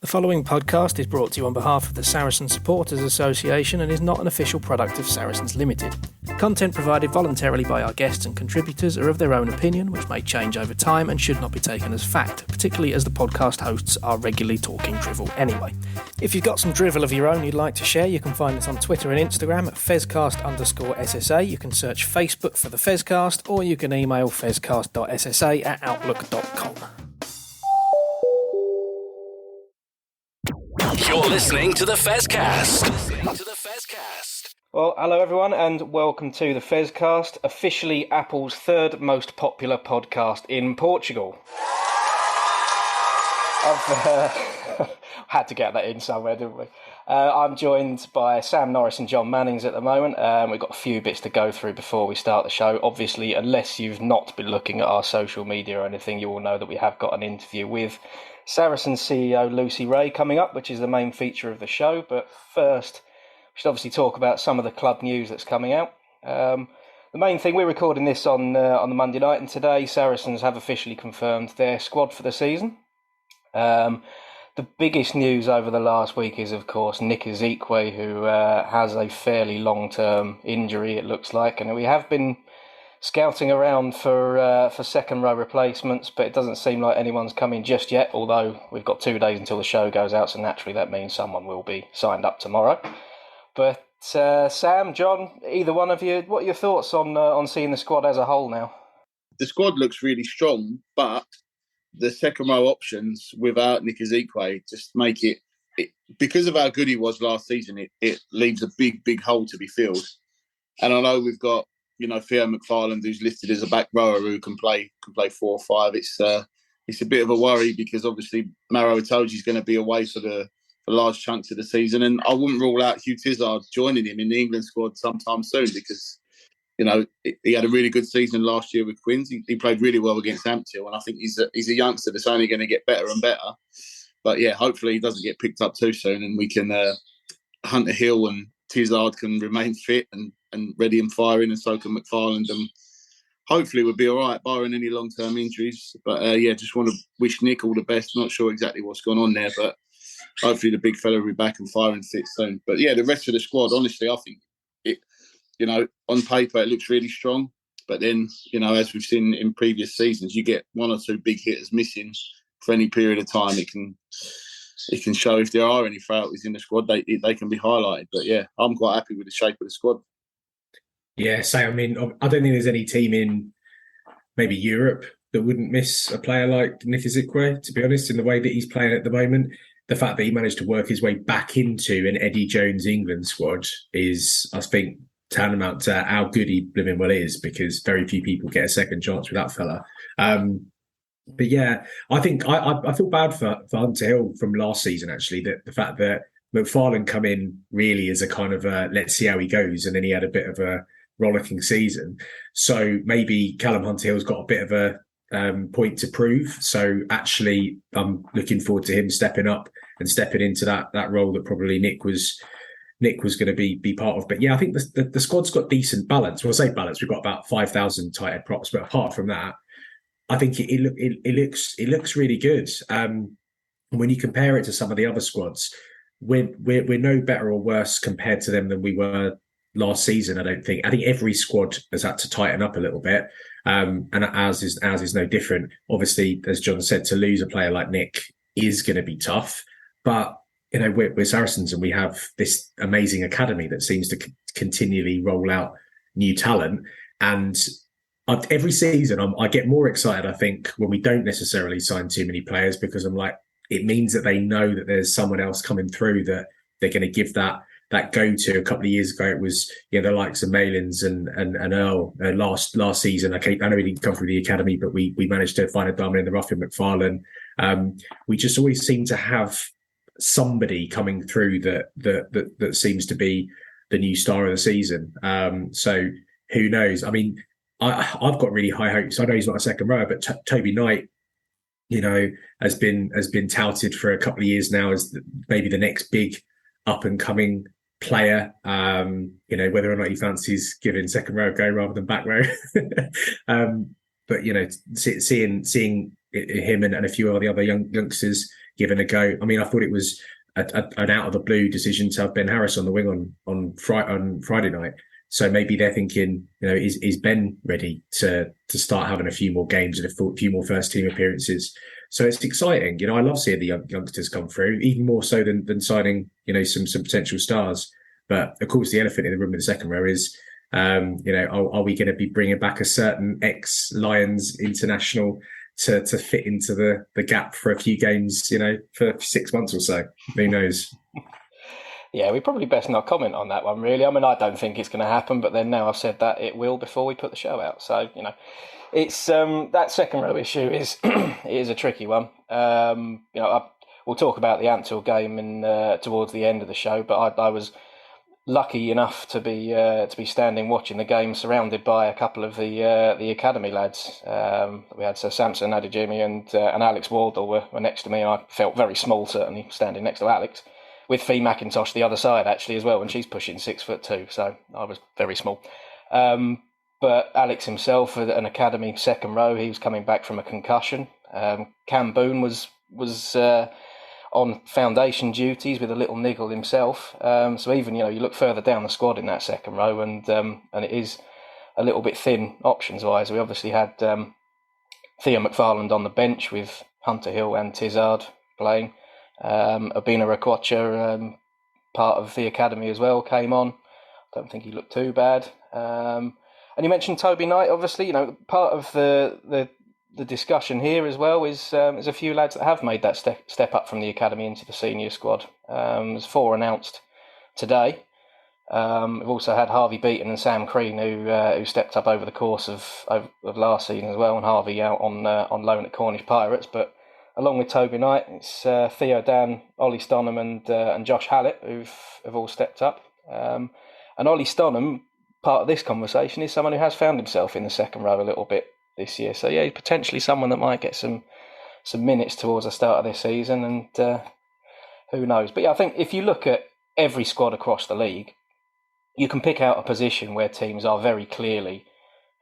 The following podcast is brought to you on behalf of the Saracens Supporters Association and is not an official product of Saracens Limited. Content provided voluntarily by our guests and contributors are of their own opinion, which may change over time and should not be taken as fact, particularly as the podcast hosts are regularly talking drivel anyway. If you've got some drivel of your own you'd like to share, you can find us on Twitter and Instagram at fezcast_SSA. You can search Facebook for the Fezcast, or you can email fezcast.ssa@outlook.com. You're listening to the Fezcast. Well, hello everyone, and welcome to the Fezcast, officially Apple's third most popular podcast in Portugal. I've had to get that in somewhere, didn't we? I'm joined by Sam Norris and John Mannings at the moment. We've got a few bits to go through before we start the show. Obviously, unless you've not been looking at our social media or anything, you will know that we have got an interview with Saracens CEO Lucy Wray coming up, which is the main feature of the show. But first, we should obviously talk about some of the club news that's coming out. The main thing, we're recording this on the Monday night, and today Saracens have officially confirmed their squad for the season. The biggest news over the last week is, of course, Nick Isiekwe, who has a fairly long-term injury, it looks like. And we have been scouting around for second-row replacements, but it doesn't seem like anyone's coming just yet, although we've got 2 days until the show goes out, so naturally that means someone will be signed up tomorrow. But Sam, John, either one of you, what are your thoughts on seeing the squad as a whole now? The squad looks really strong, but the second row options without Nick Isiekwe just make it because of how good he was last season, it leaves a big hole to be filled. And I know we've got, Theo McFarland, who's listed as a back rower who can play 4 or 5. It's a bit of a worry because obviously Maro Itoje is going to be away for large chunks of the season, and I wouldn't rule out Hugh Tizard joining him in the England squad sometime soon because he had a really good season last year with Quins. He played really well against Ampthill, and I think he's a youngster that's only going to get better and better. But yeah, hopefully he doesn't get picked up too soon, and we can Hunter Hill and Tizard can remain fit and ready and firing, and so can McFarland, and hopefully we'll be all right, barring any long-term injuries. But just want to wish Nick all the best. Not sure exactly what's going on there, but hopefully the big fella will be back and firing fit soon. But yeah, the rest of the squad, honestly, I think it, on paper it looks really strong. But then, as we've seen in previous seasons, you get 1 or 2 big hitters missing for any period of time. It can show if there are any frailties in the squad, they can be highlighted. But yeah, I'm quite happy with the shape of the squad. Yeah, I don't think there's any team in maybe Europe that wouldn't miss a player like Nick Isiekwe, to be honest, in the way that he's playing at the moment. The fact that he managed to work his way back into an Eddie Jones England squad is, I think, tantamount to how good he living well is, because very few people get a second chance with that fella. But yeah, I think I feel bad for Hunter Hill from last season, actually, that the fact that McFarland come in really as a kind of let's see how he goes, and then he had a bit of a rollicking season. So maybe Callum Hunter Hill's got a bit of a point to prove. So actually, I'm looking forward to him stepping up and stepping into that role that probably Nick was going to be part of. But yeah, I think the squad's got decent balance. Well, I say balance, we've got about 5,000 tight head props, but apart from that, I think it looks really good. When you compare it to some of the other squads, we're no better or worse compared to them than we were last season. I think every squad has had to tighten up a little bit, and ours is no different. Obviously, as John said, to lose a player like Nick is going to be tough, but we're Saracens and we have this amazing academy that seems to continually roll out new talent. And every season I get more excited, I think, when we don't necessarily sign too many players, because I'm like, it means that they know that there's someone else coming through that they're going to give that go-to. A couple of years ago, it was the likes of Malins and Earl. Last season, I know he didn't come through the academy, but we managed to find a diamond in the rough in McFarlane. We just always seem to have somebody coming through that seems to be the new star of the season. So who knows? I mean, I've got really high hopes. I know he's not a second rower, but Toby Knight, has been touted for a couple of years now as maybe the next big up and coming player. Whether or not he fancies giving second row a go rather than back row. But seeing him and a few of the other youngsters given a go. I mean, I thought it was an out of the blue decision to have Ben Harris on the wing on Friday night. So maybe they're thinking, is Ben ready to start having a few more games and a few more first team appearances? So it's exciting. I love seeing the youngsters come through, even more so than signing, some potential stars. But of course, the elephant in the room in the second row is, are we going to be bringing back a certain ex-Lions international to fit into the gap for a few games, for 6 months or so? Who knows? Yeah, we probably best not comment on that one, really. I mean, I don't think it's going to happen, but then now I've said that, it will before we put the show out. So, it's that second row issue is it is a tricky one. We'll talk about the Ampthill game towards the end of the show, but I was lucky enough to be standing watching the game, surrounded by a couple of the academy lads. We had Samson Adejimi and Alex Wardle were next to me, and I felt very small, certainly standing next to Alex, with Fee McIntosh the other side actually as well, and she's pushing 6'2", so I was very small. But Alex himself, an academy second row, he was coming back from a concussion. Cam Boone was on foundation duties with a little niggle himself. So even you look further down the squad in that second row, and it is a little bit thin options wise. We obviously had Theo McFarland on the bench with Hunter Hill and Tizard playing. Abina Rakwacha, part of the academy as well, came on. Don't think he looked too bad. And you mentioned Toby Knight, obviously. Part of the discussion here as well is there's a few lads that have made that step up from the academy into the senior squad. There's 4 announced today. We've also had Harvey Beaton and Sam Crean who stepped up over the course of last season as well, and Harvey out on loan at Cornish Pirates. But along with Toby Knight, it's Theo Dan, Ollie Stonham and Josh Hallett who've all stepped up. And Ollie Stonham, part of this conversation, is someone who has found himself in the second row a little bit this year. So yeah, potentially someone that might get some minutes towards the start of this season, and who knows. But yeah, I think if you look at every squad across the league, you can pick out a position where teams are very clearly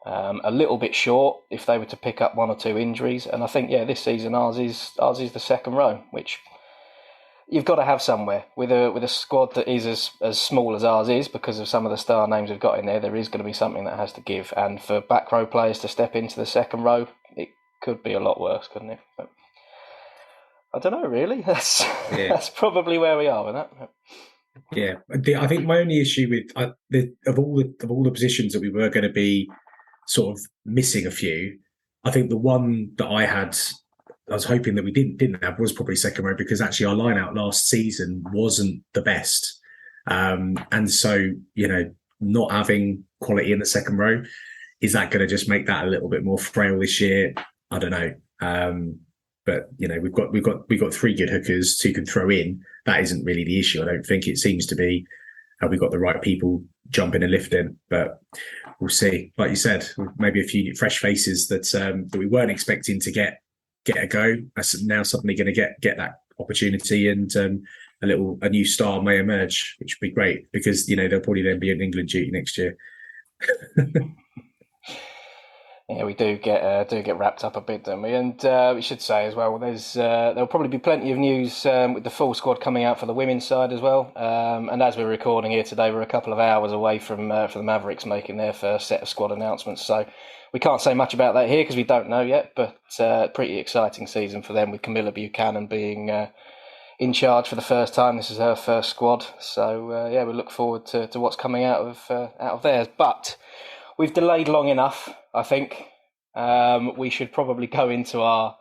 a little bit short if they were to pick up 1 or 2 injuries. And I think, this season ours is the second row, which you've got to have somewhere with a squad that is as small as ours is, because of some of the star names we've got in there. There is going to be something that has to give, and for back row players to step into the second row, it could be a lot worse, couldn't it? But I don't know, really. That's probably where we are with that. Yeah, I think my only issue with of all the positions that we were going to be sort of missing a few, I think the one that I was hoping that we didn't have was probably second row, because actually our line out last season wasn't the best. And so, not having quality in the second row, is that going to just make that a little bit more frail this year? I don't know. But we've got 3 good hookers who can throw in. That isn't really the issue. I don't think. It seems to be we've got the right people jumping and lifting, but we'll see. Like you said, maybe a few fresh faces that we weren't expecting to get a go. That's now suddenly going to get that opportunity, and a new star may emerge, which would be great, because they'll probably then be in England duty next year. Yeah, we do get wrapped up a bit, don't we? And we should say as well, there'll probably be plenty of news with the full squad coming out for the women's side as well. And as we're recording here today, we're a couple of hours away from the Mavericks making their first set of squad announcements. So we can't say much about that here because we don't know yet. But pretty exciting season for them, with Camilla Buchanan being in charge for the first time. This is her first squad. So we look forward to what's coming out of theirs. But we've delayed long enough, I think. We should probably go into our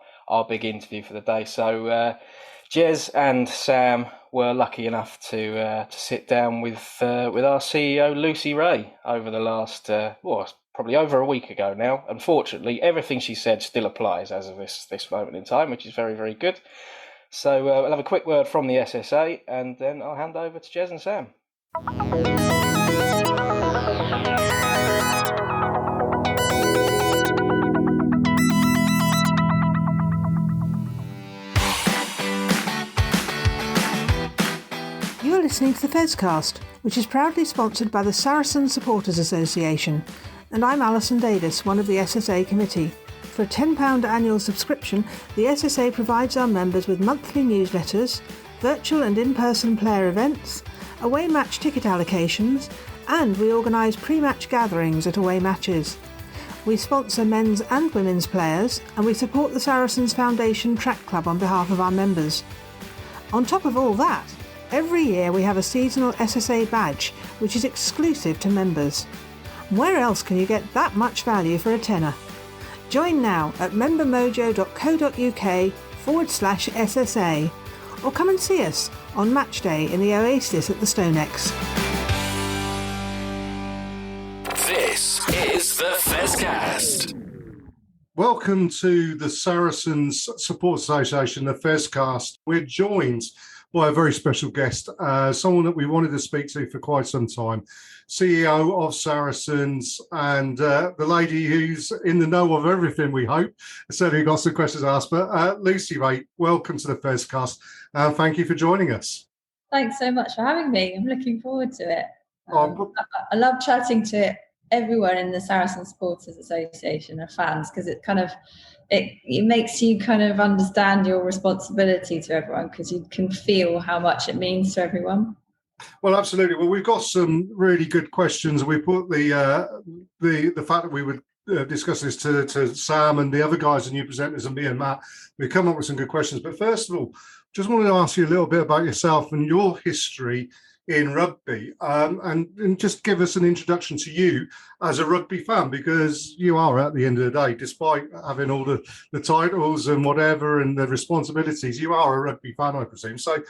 big interview for the day. So Jez and Sam were lucky enough to sit down with our CEO Lucy Wray over the last probably over a week ago now. Unfortunately, everything she said still applies as of this moment in time, which is very, very good. So we'll have a quick word from the SSA, and then I'll hand over to Jez and Sam. You are listening to the Fezcast, which is proudly sponsored by the Saracens Supporters Association, and I'm Alison Davis, one of the SSA committee. For a £10 annual subscription, the SSA provides our members with monthly newsletters, virtual and in-person player events, away match ticket allocations, and we organise pre-match gatherings at away matches. We sponsor men's and women's players, and we support the Saracens Foundation Track Club on behalf of our members. On top of all that, every year we have a seasonal SSA badge, which is exclusive to members. Where else can you get that much value for a tenner? Join now at membermojo.co.uk/SSA, or come and see us on match day in the Oasis at the Stonex. This is the Fezcast. Welcome to the Saracens Support Association, the Fezcast. We're joined by a very special guest, someone that we wanted to speak to for quite some time, CEO of Saracens, and the lady who's in the know of everything, we hope. Certainly got some questions asked, but Lucy Wray, welcome to the Fezcast. Thank you for joining us. Thanks so much for having me. I'm looking forward to it. I love chatting to everyone in the Saracen Supporters Association of fans, because it makes you kind of understand your responsibility to everyone, because you can feel how much it means to everyone. Well, absolutely. Well, we've got some really good questions. We put the fact that we would discuss this to Sam and the other guys, the new presenters, and me and Matt. We've come up with some good questions. But first of all, just wanted to ask you a little bit about yourself and your history in rugby, and just give us an introduction to you as a rugby fan, because you are, at the end of the day, despite having all the titles and whatever and the responsibilities, you are a rugby fan, I presume. So,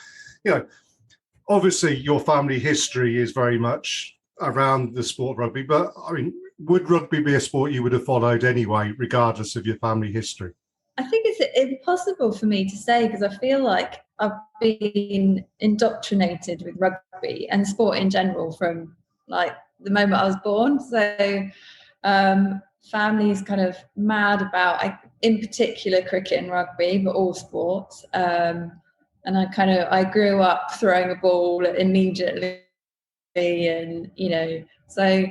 obviously your family history is very much around the sport of rugby, but I mean, would rugby be a sport you would have followed anyway, regardless of your family history? I think it's impossible for me to say, because I feel like I've been indoctrinated with rugby and sport in general from like the moment I was born. So family's kind of mad about, in particular, cricket and rugby, but all sports. And I grew up throwing a ball immediately, and so.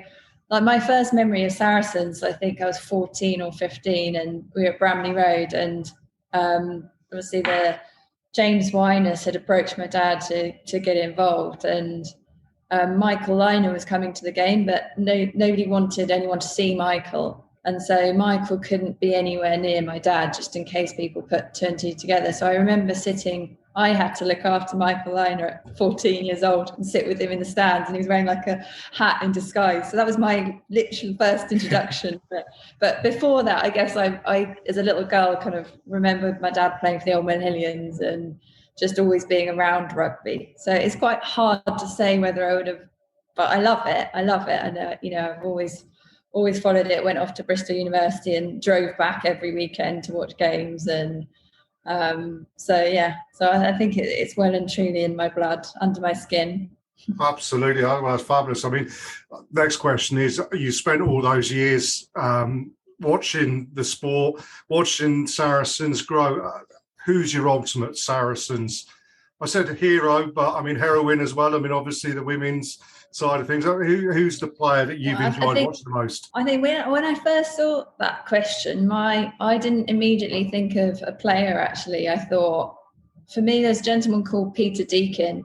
Like my first memory of Saracens, I think I was 14 or 15, and we were at Bramley Road, and obviously the James Winers had approached my dad to get involved, and Michael Liner was coming to the game, but nobody wanted anyone to see Michael, and so Michael couldn't be anywhere near my dad, just in case people put two and two together. So I remember I had to look after Michael Liner at 14 years old and sit with him in the stands, and he was wearing like a hat in disguise. So that was my literal first introduction. But before that, I guess I as a little girl, kind of remembered my dad playing for the Old Millhillians and just always being around rugby. So it's quite hard to say whether I would have, but I love it. And I've always followed it. Went off to Bristol University and drove back every weekend to watch games, and so I think it's well and truly in my blood, under my skin. Absolutely. Well, that's fabulous. I mean, next question is, you spent all those years watching the sport, watching Saracens grow. Who's your ultimate Saracens? I said hero, but I mean heroine as well. I mean, obviously the women's side of things. Who's the player that you've enjoyed watching the most? I think when I first saw that question, I didn't immediately think of a player, actually. I thought, for me, there's a gentleman called Peter Deakin.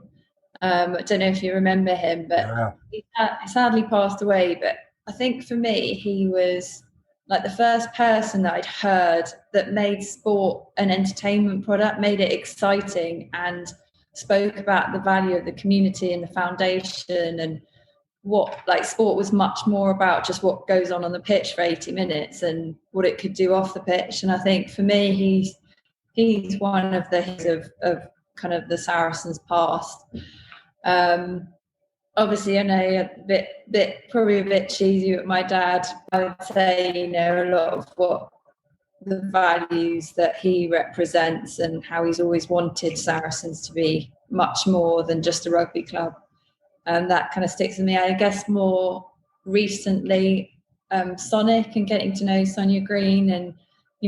I don't know if you remember him, but he sadly passed away. But I think for me, he was like the first person that I'd heard that made sport an entertainment product, made it exciting, and spoke about the value of the community and the foundation, and what sport was much more about just what goes on the pitch for 80 minutes and what it could do off the pitch. And I think for me, he's one of the of kind of the Saracens past. Obviously, I know probably a bit cheesy with my dad. I would say, a lot of what the values that he represents and how he's always wanted Saracens to be much more than just a rugby club. And that kind of sticks with me. I guess more recently, Sonic, and getting to know Sonia Green, and,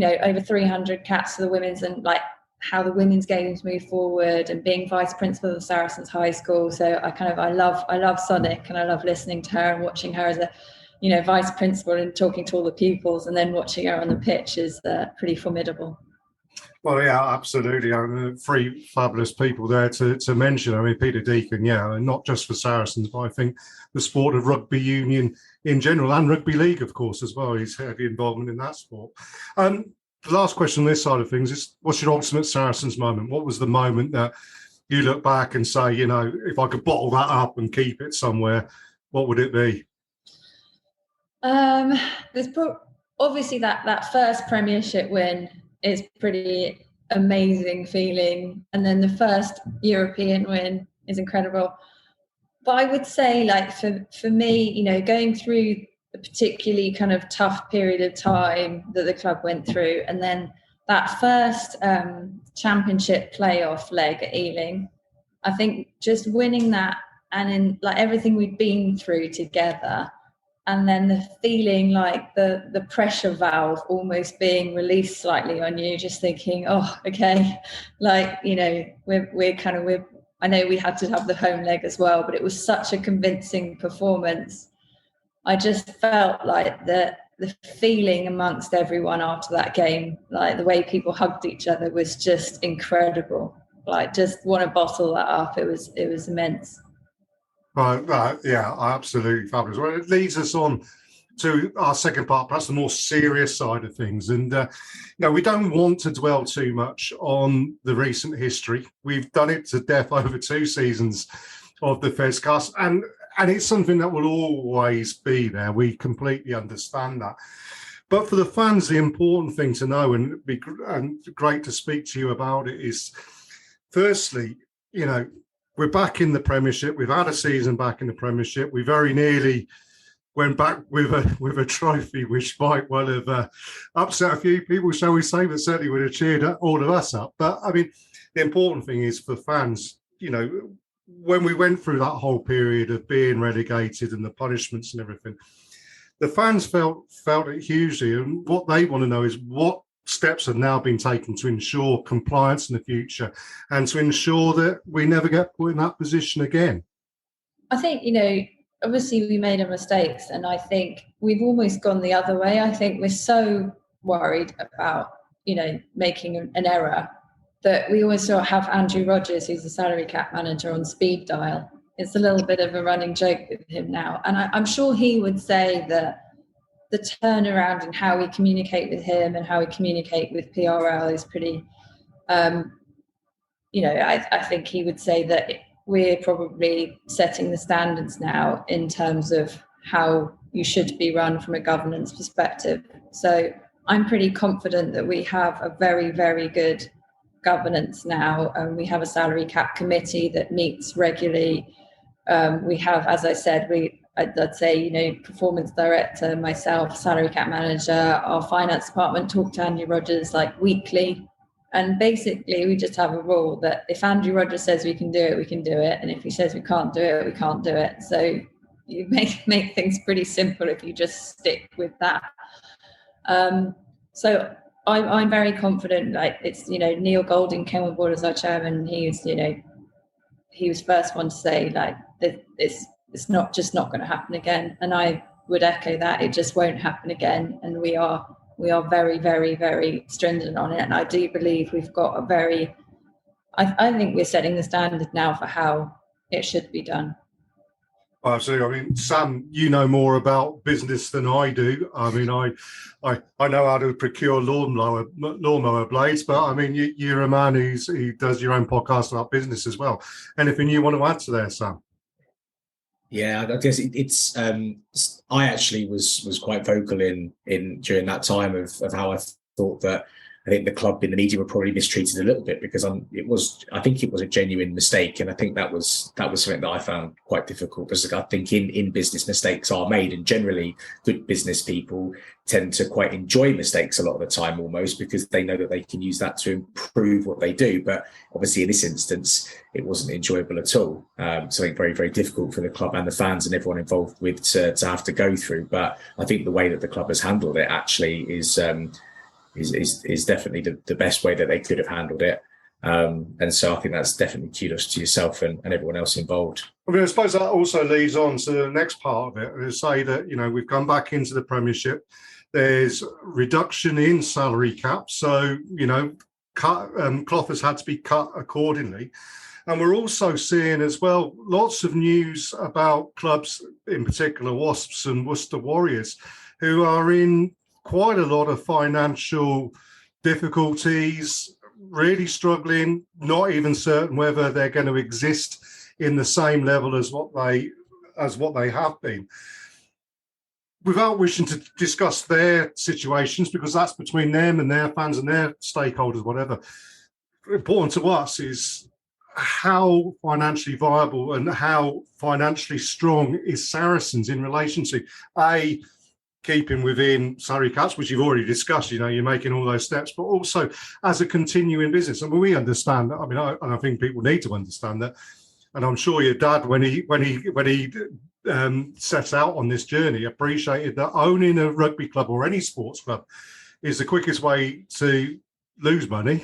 over 300 caps for the women's, and how the women's games move forward, and being vice principal of the Saracens High School. So I love Sonic, and I love listening to her and watching her vice principal and talking to all the pupils and then watching her on the pitch is pretty formidable. Well, yeah, absolutely. I mean, 3 fabulous people there to mention. I mean, Peter Deacon, and not just for Saracens, but I think the sport of rugby union in general and rugby league, of course, as well. He's heavy involvement in that sport. The last question on this side of things is, what's your ultimate Saracens moment? What was the moment that you look back and say, if I could bottle that up and keep it somewhere, what would it be? There's obviously that first Premiership win is pretty amazing feeling, and then the first European win is incredible. But I would say, like, for me, going through a particularly kind of tough period of time that the club went through, and then that first Championship playoff leg at Ealing, I think just winning that, and in like everything we'd been through together, and then the feeling like the pressure valve almost being released slightly on you, just thinking, oh, okay, like, we're I know we had to have the home leg as well, but it was such a convincing performance. I just felt like the feeling amongst everyone after that game, like the way people hugged each other was just incredible. Like, just want to bottle that up. It was immense. Right, yeah, absolutely fabulous. Well, it leads us on to our second part, perhaps the more serious side of things. And, we don't want to dwell too much on the recent history. We've done it to death over 2 seasons of the Fezcast, and it's something that will always be there. We completely understand that. But for the fans, the important thing to know, and it'd be great to speak to you about it, is firstly, we're back in the Premiership. We've had a season back in the Premiership. We very nearly went back with a trophy, which might well have upset a few people, shall we say, but certainly would have cheered all of us up. But, I mean, the important thing is for fans, when we went through that whole period of being relegated and the punishments and everything, the fans felt it hugely. And what they want to know is what steps have now been taken to ensure compliance in the future and to ensure that we never get put in that position again. I think, obviously we made our mistakes, and I think we've almost gone the other way. I think we're so worried about, making an error that we always sort of have Andrew Rogers, who's the salary cap manager, on speed dial. It's a little bit of a running joke with him now. And I'm sure he would say that the turnaround in how we communicate with him and how we communicate with PRL is pretty, I think he would say that we're probably setting the standards now in terms of how you should be run from a governance perspective. So I'm pretty confident that we have a very, very good governance now. We have a salary cap committee that meets regularly. We have, as I said, I'd say, performance director, myself, salary cap manager, our finance department talk to Andy Rogers like weekly. And basically we just have a rule that if Andrew Rogers says we can do it, we can do it. And if he says we can't do it, we can't do it. So you make things pretty simple if you just stick with that. So I'm very confident. Like, it's, Neil Golding came on board as our chairman. He was first one to say, like, that it's not going to happen again. And I would echo that. It just won't happen again. And we are very, very, very stringent on it. And I do believe we've got I think we're setting the standard now for how it should be done. Absolutely. I mean, Sam, you know more about business than I do. I mean, I know how to procure lawnmower blades, but I mean, you're a man who does your own podcast about business as well. Anything you want to add to there, Sam? Yeah, I guess it's. I actually was quite vocal in during that time of how I thought that I think the club in the media were probably mistreated a little bit because I think it was a genuine mistake, and I think that was something that I found quite difficult because I think in business mistakes are made, and generally good business people tend to quite enjoy mistakes a lot of the time almost because they know that they can use that to improve what they do. But obviously in this instance, it wasn't enjoyable at all. Something very, very difficult for the club and the fans and everyone involved with to have to go through. But I think the way that the club has handled it actually is definitely the best way that they could have handled it. And so I think that's definitely kudos to yourself and everyone else involved. I mean, I suppose that also leads on to the next part of it, to say that, we've come back into the Premiership. There's reduction in salary cap. So, cloth has had to be cut accordingly. And we're also seeing as well lots of news about clubs, in particular Wasps and Worcester Warriors, who are in quite a lot of financial difficulties, really struggling, not even certain whether they're going to exist in the same level as what they have been. Without wishing to discuss their situations, because that's between them and their fans and their stakeholders, whatever, important to us is how financially viable and how financially strong is Saracens in relation to keeping within salary caps, which you've already discussed. You're making all those steps, but also as a continuing business. And we understand that. I mean, I think people need to understand that. And I'm sure your dad, when he set out on this journey, appreciated that owning a rugby club or any sports club is the quickest way to lose money.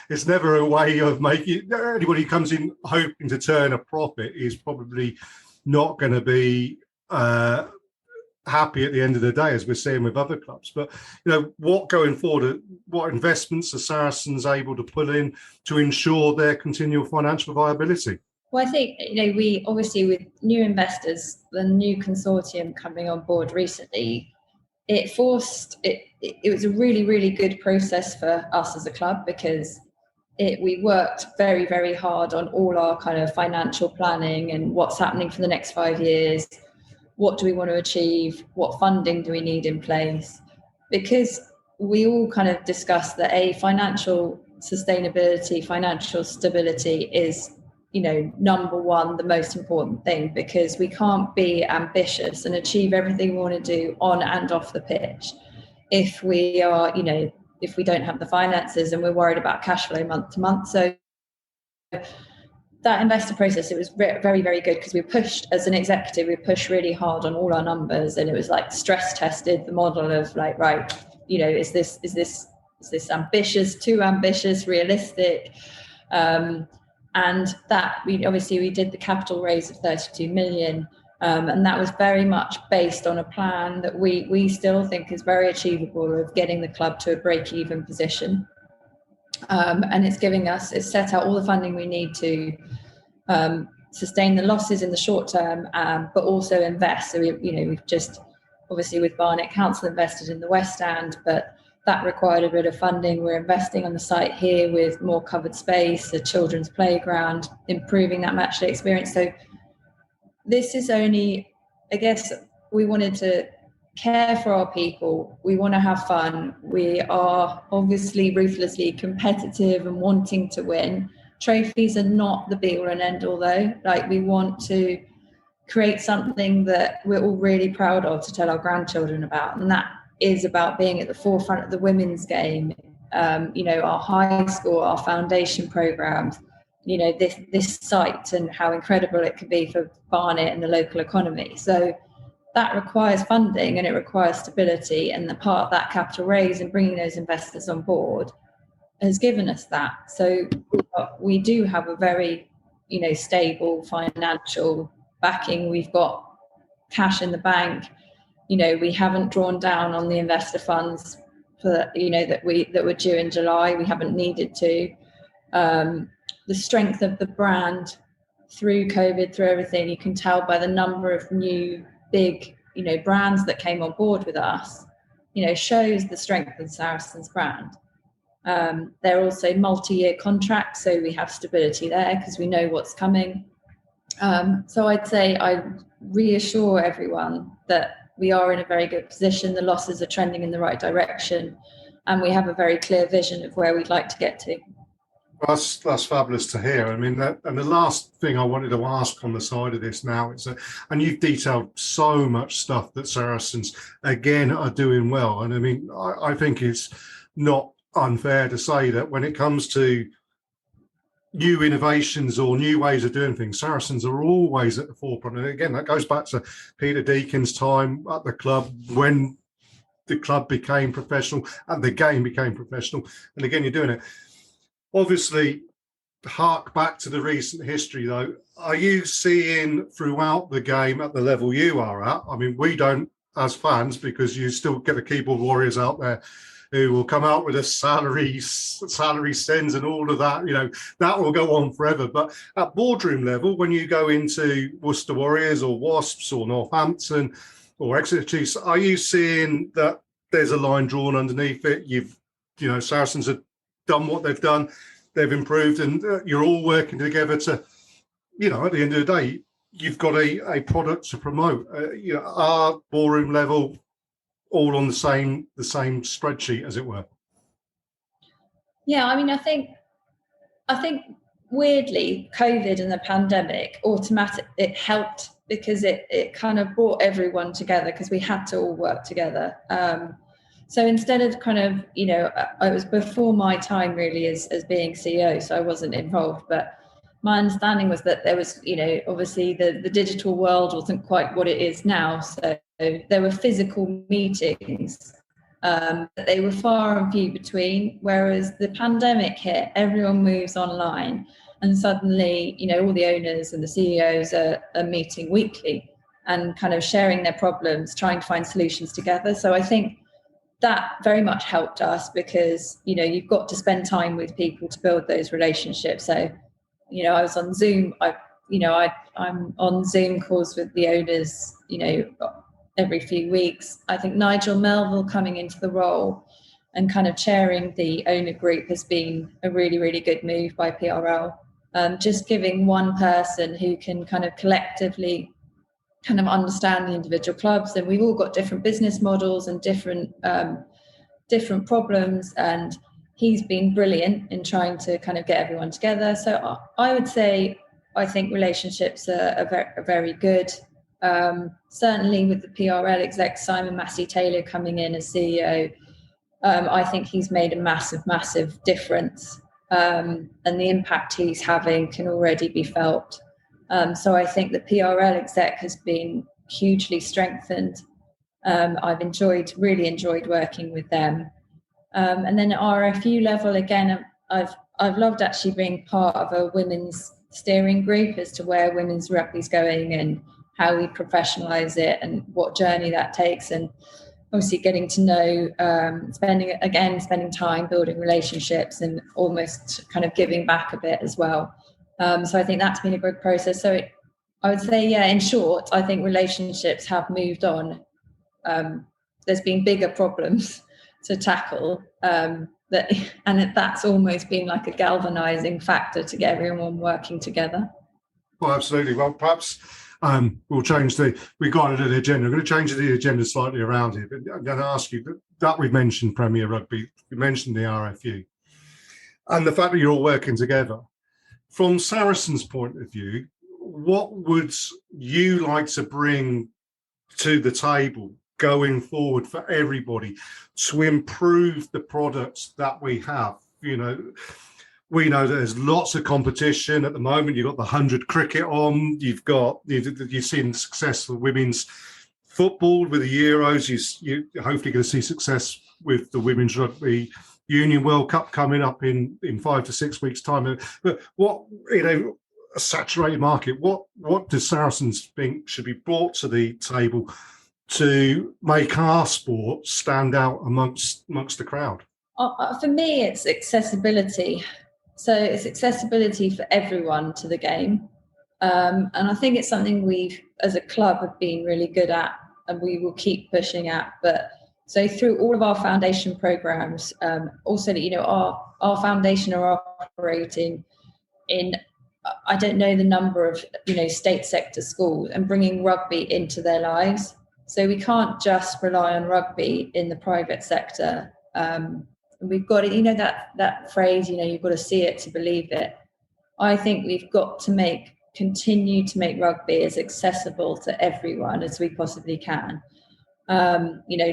It's never a way of making. Anybody who comes in hoping to turn a profit is probably not going to be happy at the end of the day, as we're seeing with other clubs. But what going forward, what investments are Saracens able to pull in to ensure their continual financial viability? Well, I think, we obviously, with new investors, the new consortium coming on board recently, it was a really, really good process for us as a club, because we worked very, very hard on all our kind of financial planning and what's happening for the next 5 years. What do we want to achieve? What funding do we need in place? Because we all kind of discussed that financial sustainability, financial stability is, number one, the most important thing, because we can't be ambitious and achieve everything we want to do on and off the pitch if we are, if we don't have the finances and we're worried about cash flow month to month. So that investor process, it was very, very good, because we pushed, as an executive, we pushed really hard on all our numbers, and it was like stress tested the model of like, right, is this ambitious, too ambitious, realistic? And that we did the capital raise of 32 million. And that was very much based on a plan that we still think is very achievable, of getting the club to a break-even position. And it's set out all the funding we need to sustain the losses in the short term, but also invest. So we've just, obviously with Barnet Council, invested in the West End, but that required a bit of funding. We're investing on the site here with more covered space, a children's playground, improving that matchday experience. So this is only, I guess, we wanted to care for our people. We want to have fun. We are obviously ruthlessly competitive and wanting to win. Trophies are not the be all and end all, though. Like, we want to create something that we're all really proud of to tell our grandchildren about. And that is about being at the forefront of the women's game. Our high school, our foundation programs, this site and how incredible it could be for Barnet and the local economy. So that requires funding and it requires stability, and the part of that capital raise and bringing those investors on board has given us that. So we do have a very, stable financial backing. We've got cash in the bank. We haven't drawn down on the investor funds for, that were due in July. We haven't needed to. The strength of the brand through COVID, through everything, you can tell by the number of new big, brands that came on board with us, shows the strength of the Saracens brand. They're also multi-year contracts, so we have stability there because we know what's coming. So I'd say I reassure everyone that we are in a very good position. The losses are trending in the right direction, and we have a very clear vision of where we'd like to get to. That's fabulous to hear. I mean, and the last thing I wanted to ask on the side of this now is that, and you've detailed so much stuff that Saracens again are doing well, and I mean, I think it's not unfair to say that when it comes to new innovations or new ways of doing things, Saracens are always at the forefront. And again, that goes back to Peter Deacon's time at the club, when the club became professional and the game became professional. And again, you're doing it. Obviously, hark back to the recent history, though, are you seeing throughout the game at the level you are at? I mean, we don't as fans, because you still get the keyboard warriors out there who will come out with a salary sends and all of that. You know, that will go on forever. But at boardroom level, when you go into Worcester Warriors or Wasps or Northampton or Exeter Chiefs, are you seeing that there's a line drawn underneath it? Saracens have done what they've done, they've improved, and you're all working together to, at the end of the day, you've got a product to promote. Our ballroom level, all on the same spreadsheet, as it were. Yeah, I mean, I think weirdly, COVID and the pandemic it helped, because it kind of brought everyone together, because we had to all work together. So instead of kind of, it was before my time really as being CEO, so I wasn't involved, but my understanding was that there was, obviously the digital world wasn't quite what it is now. So there were physical meetings, but they were far and few between. Whereas the pandemic hit, everyone moves online, and suddenly, all the owners and the CEOs are meeting weekly and kind of sharing their problems, trying to find solutions together. So I think that very much helped us, because, you've got to spend time with people to build those relationships. So, I was on Zoom. I'm on Zoom calls with the owners, every few weeks. I think Nigel Melville coming into the role and kind of chairing the owner group has been a really, really good move by PRL. Just giving one person who can kind of collectively kind of understand the individual clubs, and we've all got different business models and different problems, and he's been brilliant in trying to kind of get everyone together. So I would say I think relationships are very good. Certainly with the PRL exec, Simon Massey-Taylor, coming in as CEO, I think he's made a massive difference, and the impact he's having can already be felt. So I think the PRL exec has been hugely strengthened. I've really enjoyed working with them. And then at RFU level, again, I've loved actually being part of a women's steering group as to where women's rugby is going and how we professionalise it and what journey that takes. And obviously getting to know, spending time building relationships and almost kind of giving back a bit as well. So I think that's been a good process. So I would say, yeah, in short, I think relationships have moved on. There's been bigger problems to tackle, that's almost been like a galvanizing factor to get everyone working together. Well, absolutely. Well, perhaps we'll change we got it at the agenda. I'm going to change the agenda slightly around here. But I'm going to ask you that we've mentioned Premier Rugby, we mentioned the RFU, and the fact that you're all working together. From Saracens' point of view, what would you like to bring to the table going forward for everybody to improve the products that we have? We know there's lots of competition at the moment. You've got the 100 cricket on. You've seen successful women's football with the Euros. You're hopefully going to see success with the Women's Rugby Union World Cup coming up in 5 to 6 weeks' time. But what, a saturated market, what does Saracens think should be brought to the table to make our sport stand out amongst the crowd? For me, it's accessibility. So it's accessibility for everyone to the game. And I think it's something we, as a club, have been really good at, and we will keep pushing at. But so through all of our foundation programs, also, our foundation are operating in, I don't know the number of, state sector schools, and bringing rugby into their lives. So we can't just rely on rugby in the private sector. We've got to, that phrase, you've got to see it to believe it. I think we've got to continue to make rugby as accessible to everyone as we possibly can.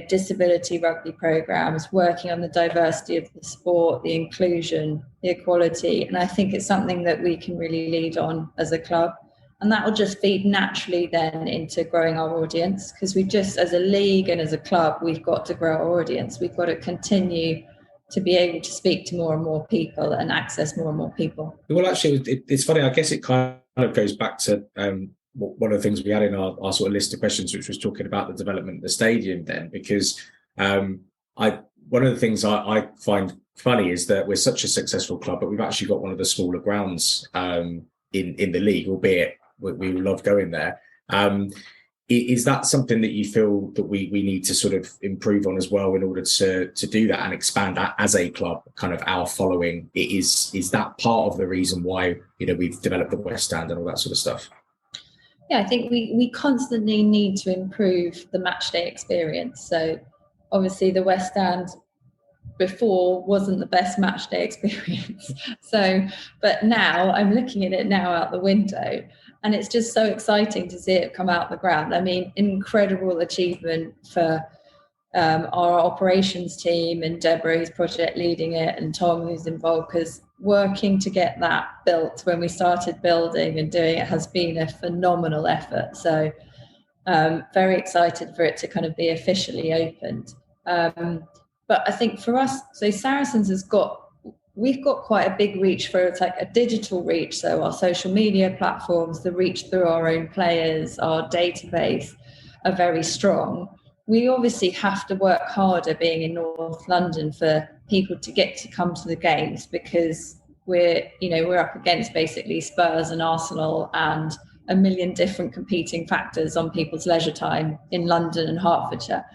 Disability rugby programs, working on the diversity of the sport, the inclusion, the equality. And I think it's something that we can really lead on as a club. And that will just feed naturally then into growing our audience, because we just, as a league and as a club, we've got to grow our audience. We've got to continue to be able to speak to more and more people and access more and more people. Well, actually, it's funny. I guess it kind of goes back to one of the things we had in our sort of list of questions, which was talking about the development of the stadium then, because one of the things I find funny is that we're such a successful club, but we've actually got one of the smaller grounds in the league, albeit we love going there. Is that something that you feel that we need to sort of improve on as well in order to do that and expand that as a club, kind of our following? Is that part of the reason why, we've developed the West Stand and all that sort of stuff? Yeah, I think we constantly need to improve the matchday experience. So obviously the West Stand before wasn't the best matchday experience. But now I'm looking at it now out the window, and it's just so exciting to see it come out the ground. I mean, incredible achievement for our operations team and Deborah, who's project leading it, and Tom, who's involved, because working to get that built when we started building and doing it has been a phenomenal effort. So very excited for it to kind of be officially opened. But I think for us, so Saracens we've got quite a big reach for, it's like a digital reach. So our social media platforms, the reach through our own players, our database are very strong. We obviously have to work harder being in North London for people to get to come to the games, because we're up against basically Spurs and Arsenal and a million different competing factors on people's leisure time in London and Hertfordshire.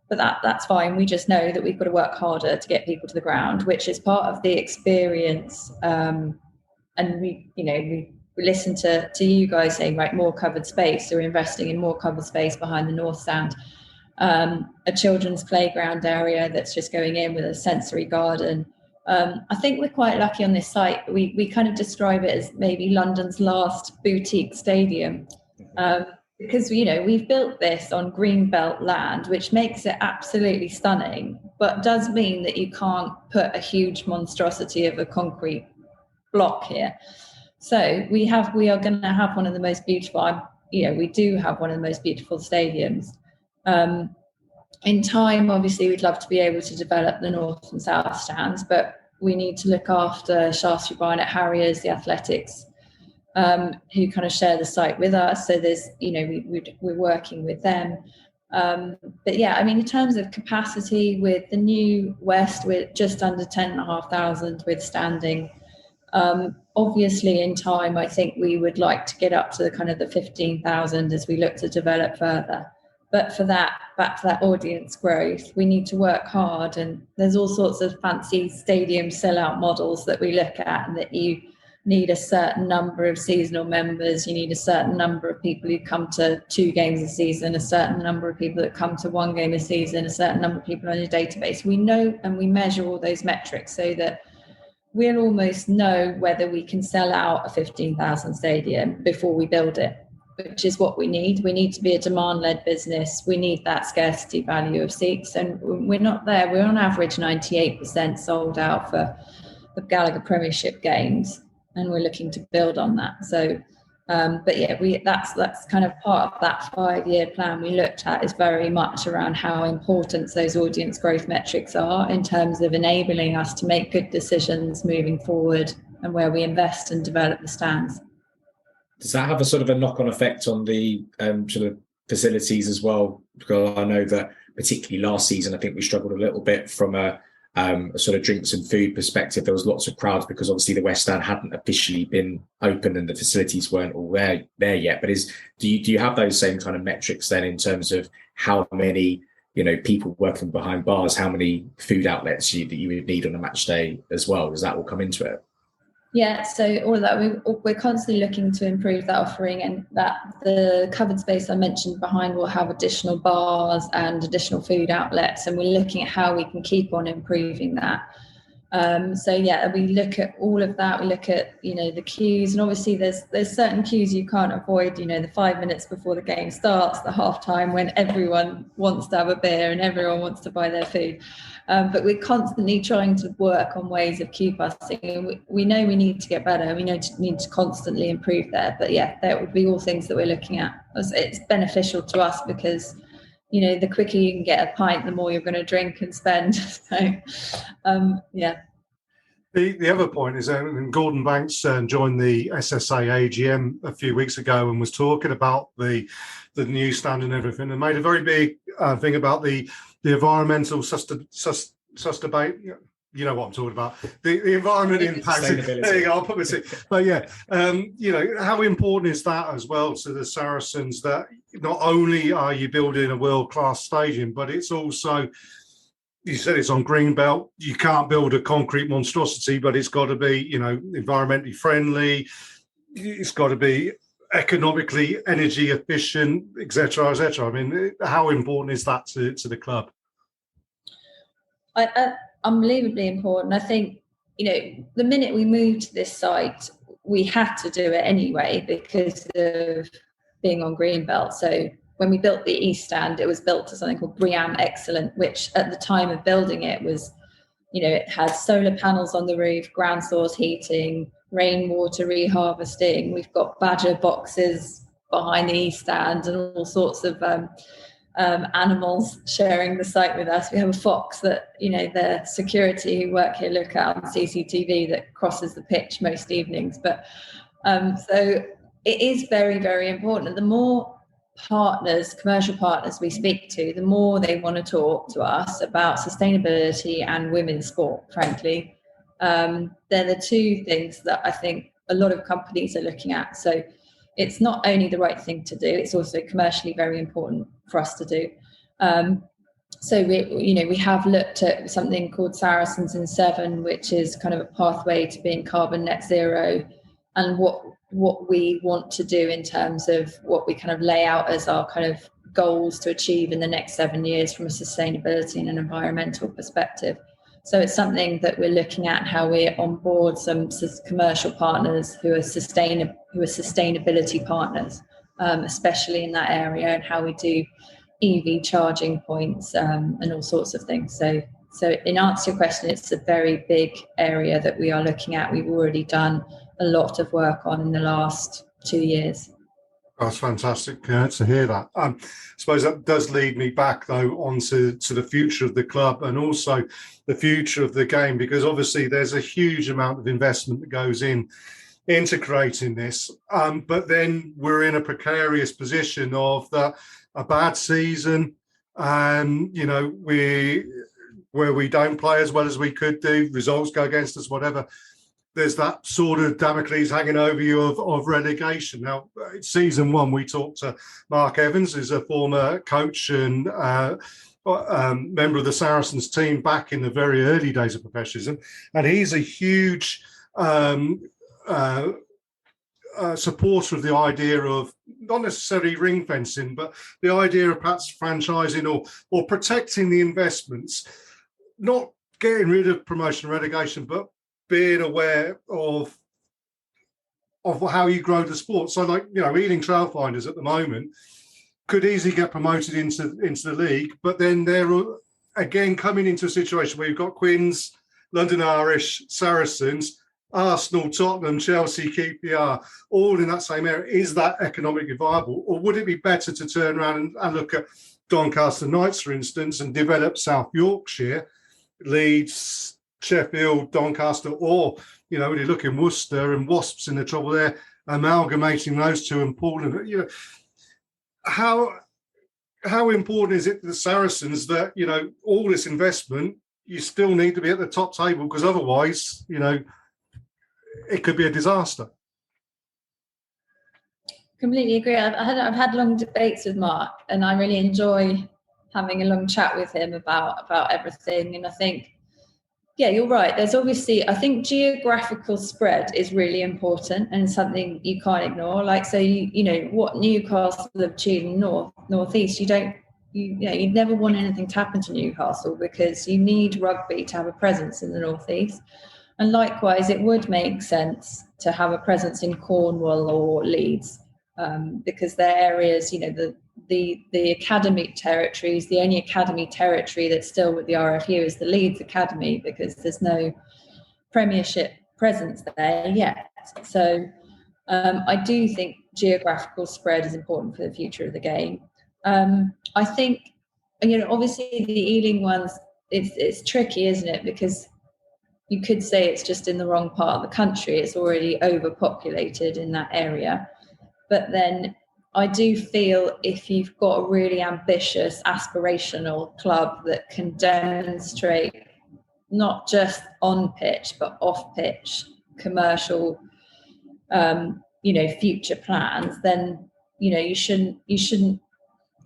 But that's fine. We just know that we've got to work harder to get people to the ground, which is part of the experience. And we listen to you guys saying, right, more covered space. So we're investing in more covered space behind the North Stand, a children's playground area that's just going in with a sensory garden. I think we're quite lucky on this site. We kind of describe it as maybe London's last boutique stadium. Because, we've built this on greenbelt land, which makes it absolutely stunning, but does mean that you can't put a huge monstrosity of a concrete block here. So we are going to have one of the most beautiful, we do have one of the most beautiful stadiums. In time, obviously, we'd love to be able to develop the North and South stands, but we need to look after Shaftesbury Barnet Harriers, the athletics, who kind of share the site with us. So there's, we're working with them. But yeah, I mean, in terms of capacity with the new West, we're just under 10,500 with standing. Obviously in time, I think we would like to get up to the kind of the 15,000 as we look to develop further. But for that, back to that audience growth, we need to work hard. And there's all sorts of fancy stadium sellout models that we look at, and that you need a certain number of seasonal members, you need a certain number of people who come to 2 games a season, a certain number of people that come to 1 game a season, a certain number of people on your database. We know and we measure all those metrics so that we'll almost know whether we can sell out a 15,000 stadium before we build it, which is what we need. We need to be a demand-led business. We need that scarcity value of seats, and we're not there. We're on average 98% sold out for the Gallagher Premiership games, and we're looking to build on that. So, but yeah, that's kind of part of that 5-year plan we looked at, is very much around how important those audience growth metrics are in terms of enabling us to make good decisions moving forward, and where we invest and develop the stands. Does that have a sort of a knock-on effect on the sort of facilities as well? Because I know that particularly last season, I think we struggled a little bit from a sort of drinks and food perspective. There was lots of crowds because obviously the West Stand hadn't officially been open and the facilities weren't all there yet. But do you have those same kind of metrics then in terms of how many people working behind bars, how many food outlets that you would need on a match day as well? Does that all come into it? Yeah, so all of that, we're constantly looking to improve that offering, and that the covered space I mentioned behind will have additional bars and additional food outlets, and we're looking at how we can keep on improving that. So yeah, we look at all of that. We look at the queues, and obviously there's certain queues you can't avoid. The 5 minutes before the game starts, the half time when everyone wants to have a beer and everyone wants to buy their food. But we're constantly trying to work on ways of queue busting, and we know we need to get better. We need to constantly improve there. But yeah, that would be all things that we're looking at. It's beneficial to us because the quicker you can get a pint, the more you're going to drink and spend. So, yeah. The other point is Gordon Banks joined the SSA AGM a few weeks ago and was talking about the new stand and everything, and made a very big thing about the environmental sustainability. You know what I'm talking about. The environment impact. There you go. I'll put it. But yeah, how important is that as well to the Saracens? That not only are you building a world-class stadium, but it's also, you said it's on Greenbelt. You can't build a concrete monstrosity, but it's got to be, environmentally friendly. It's got to be economically energy efficient, etc., etc. I mean, how important is that to the club? Unbelievably important. I think, the minute we moved to this site, we had to do it anyway because of being on Greenbelt. So when we built the East Stand, it was built to something called BREEAM Excellent, which at the time of building it was, it had solar panels on the roof, ground source heating, rainwater reharvesting. We've got badger boxes behind the East Stand and all sorts of animals sharing the site with us. We have a fox that, the security who work here look at on CCTV that crosses the pitch most evenings. But so it is very, very important. And the more commercial partners we speak to, the more they want to talk to us about sustainability and women's sport, frankly. They're the two things that I think a lot of companies are looking at. So it's not only the right thing to do, it's also commercially very important for us to do. So we have looked at something called Saracens in 7, which is kind of a pathway to being carbon net zero, and what we want to do in terms of what we kind of lay out as our kind of goals to achieve in the next 7 years from a sustainability and an environmental perspective. So it's something that we're looking at, how we're on board some commercial partners who are sustainability partners, especially in that area, and how we do EV charging points and all sorts of things. So in answer to your question, it's a very big area that we are looking at. We've already done a lot of work on in the last 2 years. That's fantastic to hear that. I suppose that does lead me back, though, onto the future of the club and also the future of the game, because obviously there's a huge amount of investment that goes into creating this. But then we're in a precarious position of a bad season, and where we don't play as well as we could do, results go against us, whatever. There's that sort of Damocles hanging over you of relegation. Now, season 1, we talked to Mark Evans, who's a former coach and member of the Saracens team back in the very early days of professionalism, and he's a huge supporter of the idea of not necessarily ring fencing, but the idea of perhaps franchising or protecting the investments, not getting rid of promotion and relegation, but being aware of how you grow the sport. So, like, Ealing Trailfinders at the moment could easily get promoted into the league, but then they're again coming into a situation where you've got Quins, London Irish, Saracens, Arsenal, Tottenham, Chelsea, QPR, all in that same area. Is that economically viable, or would it be better to turn around and look at Doncaster Knights, for instance, and develop South Yorkshire, Leeds, Sheffield, Doncaster, or when you look in Worcester and Wasps in the trouble there, amalgamating those two and pulling it. How important is it to the Saracens that all this investment, you still need to be at the top table, because otherwise it could be a disaster? Completely agree. I've had long debates with Mark, and I really enjoy having a long chat with him about everything. And I think, yeah, you're right. There's obviously, I think geographical spread is really important and something you can't ignore. Like, so what Newcastle have achieved in northeast, you'd never want anything to happen to Newcastle, because you need rugby to have a presence in the northeast. And likewise, it would make sense to have a presence in Cornwall or Leeds, because they're areas, the academy territories, the only academy territory that's still with the RFU is the Leeds Academy, because there's no Premiership presence there yet. So I do think geographical spread is important for the future of the game. I think obviously the Ealing ones, it's tricky, isn't it? Because you could say it's just in the wrong part of the country. It's already overpopulated in that area. But then I do feel if you've got a really ambitious, aspirational club that can demonstrate not just on pitch, but off pitch, commercial, future plans, then, you shouldn't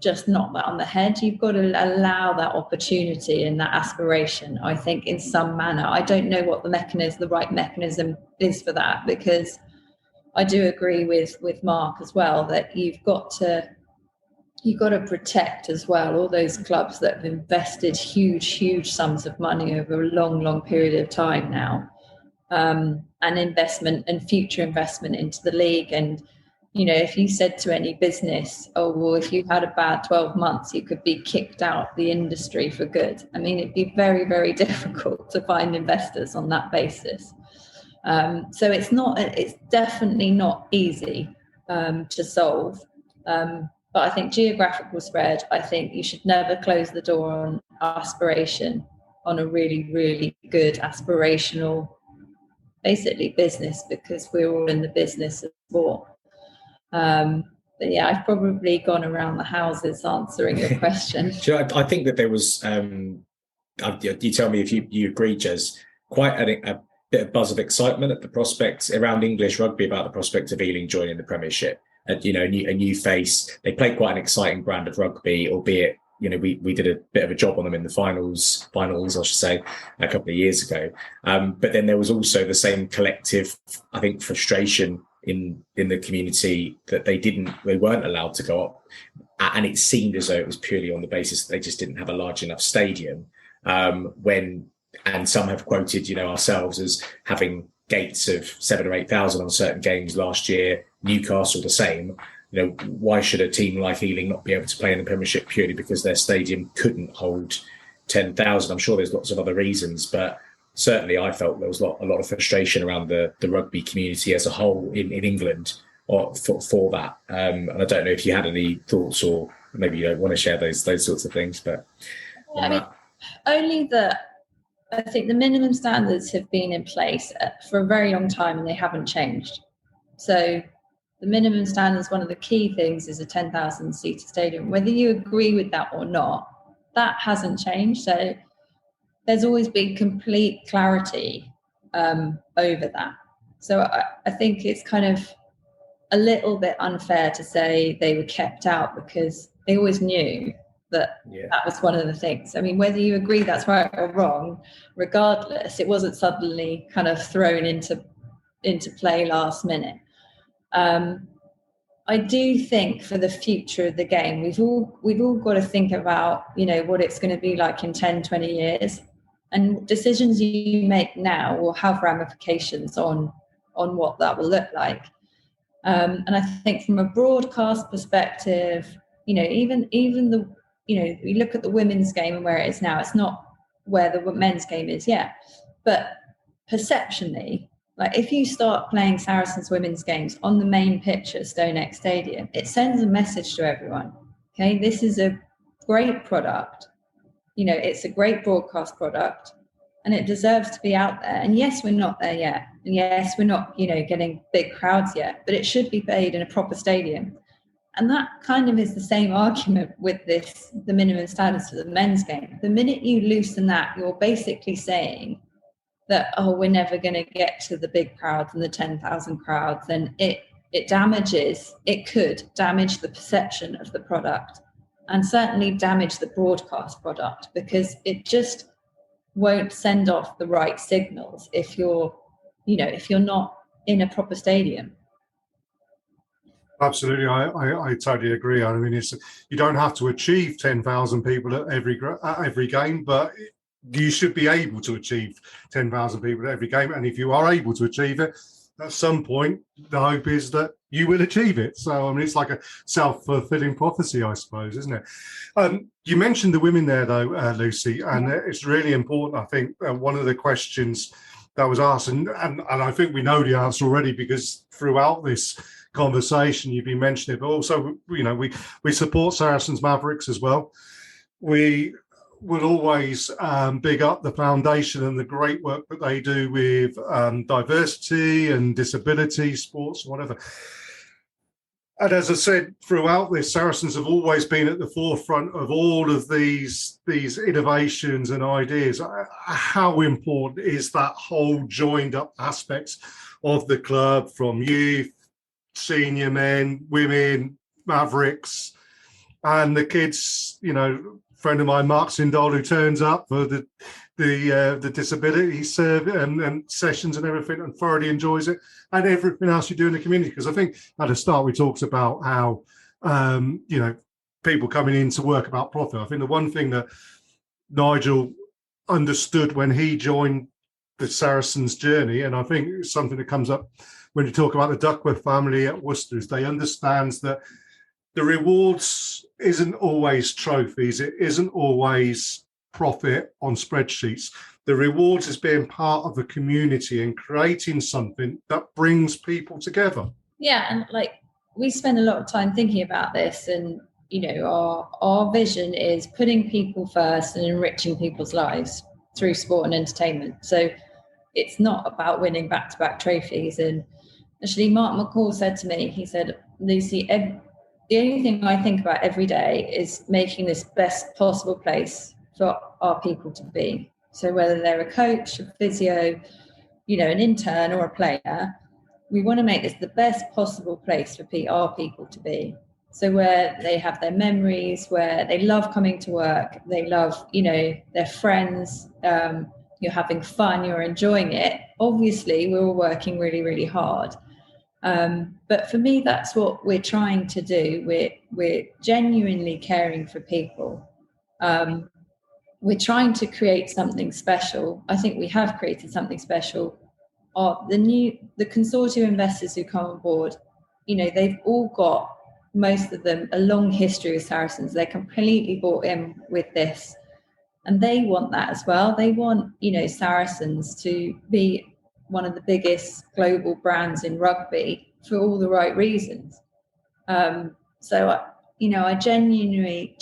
just knock that on the head. You've got to allow that opportunity and that aspiration, I think, in some manner. I don't know what the right mechanism is for that, because I do agree with Mark as well that you've got to protect as well all those clubs that have invested huge sums of money over a long period of time now, and investment and future investment into the league. And if you said to any business, oh well, if you had a bad 12 months you could be kicked out the industry for good, I mean, it'd be very difficult to find investors on that basis. So it's definitely not easy to solve. But I think geographical spread, I think you should never close the door on aspiration, on a really good aspirational, basically business, because we're all in the business of sport. But yeah, I've probably gone around the houses answering your question. I think that there was, you tell me if you agree, Jez, quite a bit of buzz of excitement at the prospects around English rugby about the prospect of Ealing joining the Premiership. A new face. They played quite an exciting brand of rugby, albeit, we did a bit of a job on them in the finals, I should say, a couple of years ago. But then there was also the same collective, I think, frustration in the community that they weren't allowed to go up. And it seemed as though it was purely on the basis that they just didn't have a large enough stadium. And some have quoted, ourselves as having gates of 7,000 or 8,000 on certain games last year. Newcastle the same. Why should a team like Ealing not be able to play in the Premiership purely because their stadium couldn't hold 10,000? I'm sure there's lots of other reasons, but certainly I felt there was a lot of frustration around the rugby community as a whole in England for that. And I don't know if you had any thoughts, or maybe you don't want to share those sorts of things, but only that I think the minimum standards have been in place for a very long time and they haven't changed. So the minimum standards, one of the key things is a 10,000 seater stadium. Whether you agree with that or not, that hasn't changed. So there's always been complete clarity over that. So I think it's kind of a little bit unfair to say they were kept out, because they always knew that was one of the things. I mean, whether you agree that's right or wrong, regardless, it wasn't suddenly kind of thrown into play last minute. I do think for the future of the game, we've all got to think about, what it's going to be like in 10, 20 years. And decisions you make now will have ramifications on what that will look like. And I think from a broadcast perspective, even the, we look at the women's game and where it is now, it's not where the men's game is yet. But perceptionally, like if you start playing Saracens women's games on the main pitch at StoneX Stadium, it sends a message to everyone. Okay, this is a great product. It's a great broadcast product, and it deserves to be out there. And yes, we're not there yet. And yes, we're not, getting big crowds yet, but it should be played in a proper stadium. And that kind of is the same argument with the minimum standards for the men's game. The minute you loosen that, you're basically saying that, we're never going to get to the big crowds and the 10,000 crowds. And it could damage the perception of the product, and certainly damage the broadcast product, because it just won't send off the right signals if you're not in a proper stadium. Absolutely, I totally agree. I mean, you don't have to achieve 10,000 people at every game, but you should be able to achieve 10,000 people at every game. And if you are able to achieve it, at some point, the hope is that you will achieve it. So, I mean, it's like a self-fulfilling prophecy, I suppose, isn't it? You mentioned the women there, though, Lucy, and it's really important, I think. One of the questions that was asked, and I think we know the answer already, because throughout this conversation you've been mentioning it, but also, we support Saracens Mavericks as well. we will always big up the foundation and the great work that they do with diversity and disability, sports, whatever. And as I said, throughout this, Saracens have always been at the forefront of all of these innovations and ideas. How important is that whole joined up aspects of the club, from youth, senior men, women, Mavericks, and the kids? You know, friend of mine, Mark Sindol, who turns up for the disability and sessions and everything, and thoroughly enjoys it, and everything else you do in the community. Because I think at the start we talked about how people coming in to work about profit. I think the one thing that Nigel understood when he joined the Saracens journey, and I think it's something that comes up when you talk about the Duckworth family at Worcester, is they understands that the rewards isn't always trophies, it isn't always profit on spreadsheets. The rewards is being part of a community and creating something that brings people together. Yeah, and like, we spend a lot of time thinking about this, and our vision is putting people first and enriching people's lives through sport and entertainment. So it's not about winning back-to-back trophies. And actually, Mark McCall said to me, he said, Lucy, the only thing I think about every day is making this best possible place for our people to be. So whether they're a coach, a physio, an intern or a player, we want to make this the best possible place for our people to be. So where they have their memories, where they love coming to work, they love, their friends, you're having fun, you're enjoying it. Obviously, we're all working really, really hard. But for me, that's what we're trying to do. We're genuinely caring for people. We're trying to create something special. I think we have created something special. The consortium investors who come on board, they've all got, most of them, a long history with Saracens. They're completely bought in with this. And they want that as well. They want, Saracens to be one of the biggest global brands in rugby for all the right reasons. So I genuinely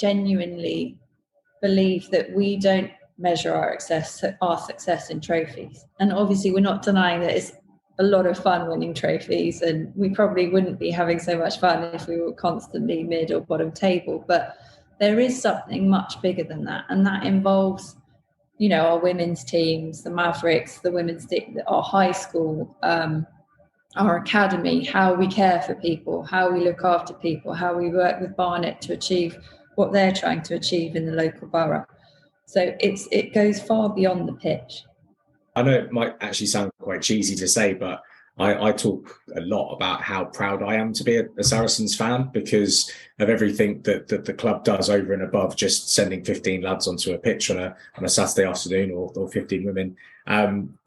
believe that we don't measure our success in trophies. And obviously we're not denying that it's a lot of fun winning trophies, and we probably wouldn't be having so much fun if we were constantly mid or bottom table. But there is something much bigger than that, and that involves our women's teams, the Mavericks, the women's team, our high school, our academy, how we care for people, how we look after people, how we work with Barnet to achieve what they're trying to achieve in the local borough. So it goes far beyond the pitch. I know it might actually sound quite cheesy to say, but I talk a lot about how proud I am to be a Saracens fan, because of everything that the club does over and above just sending 15 lads onto a pitch on a Saturday afternoon, or 15 women.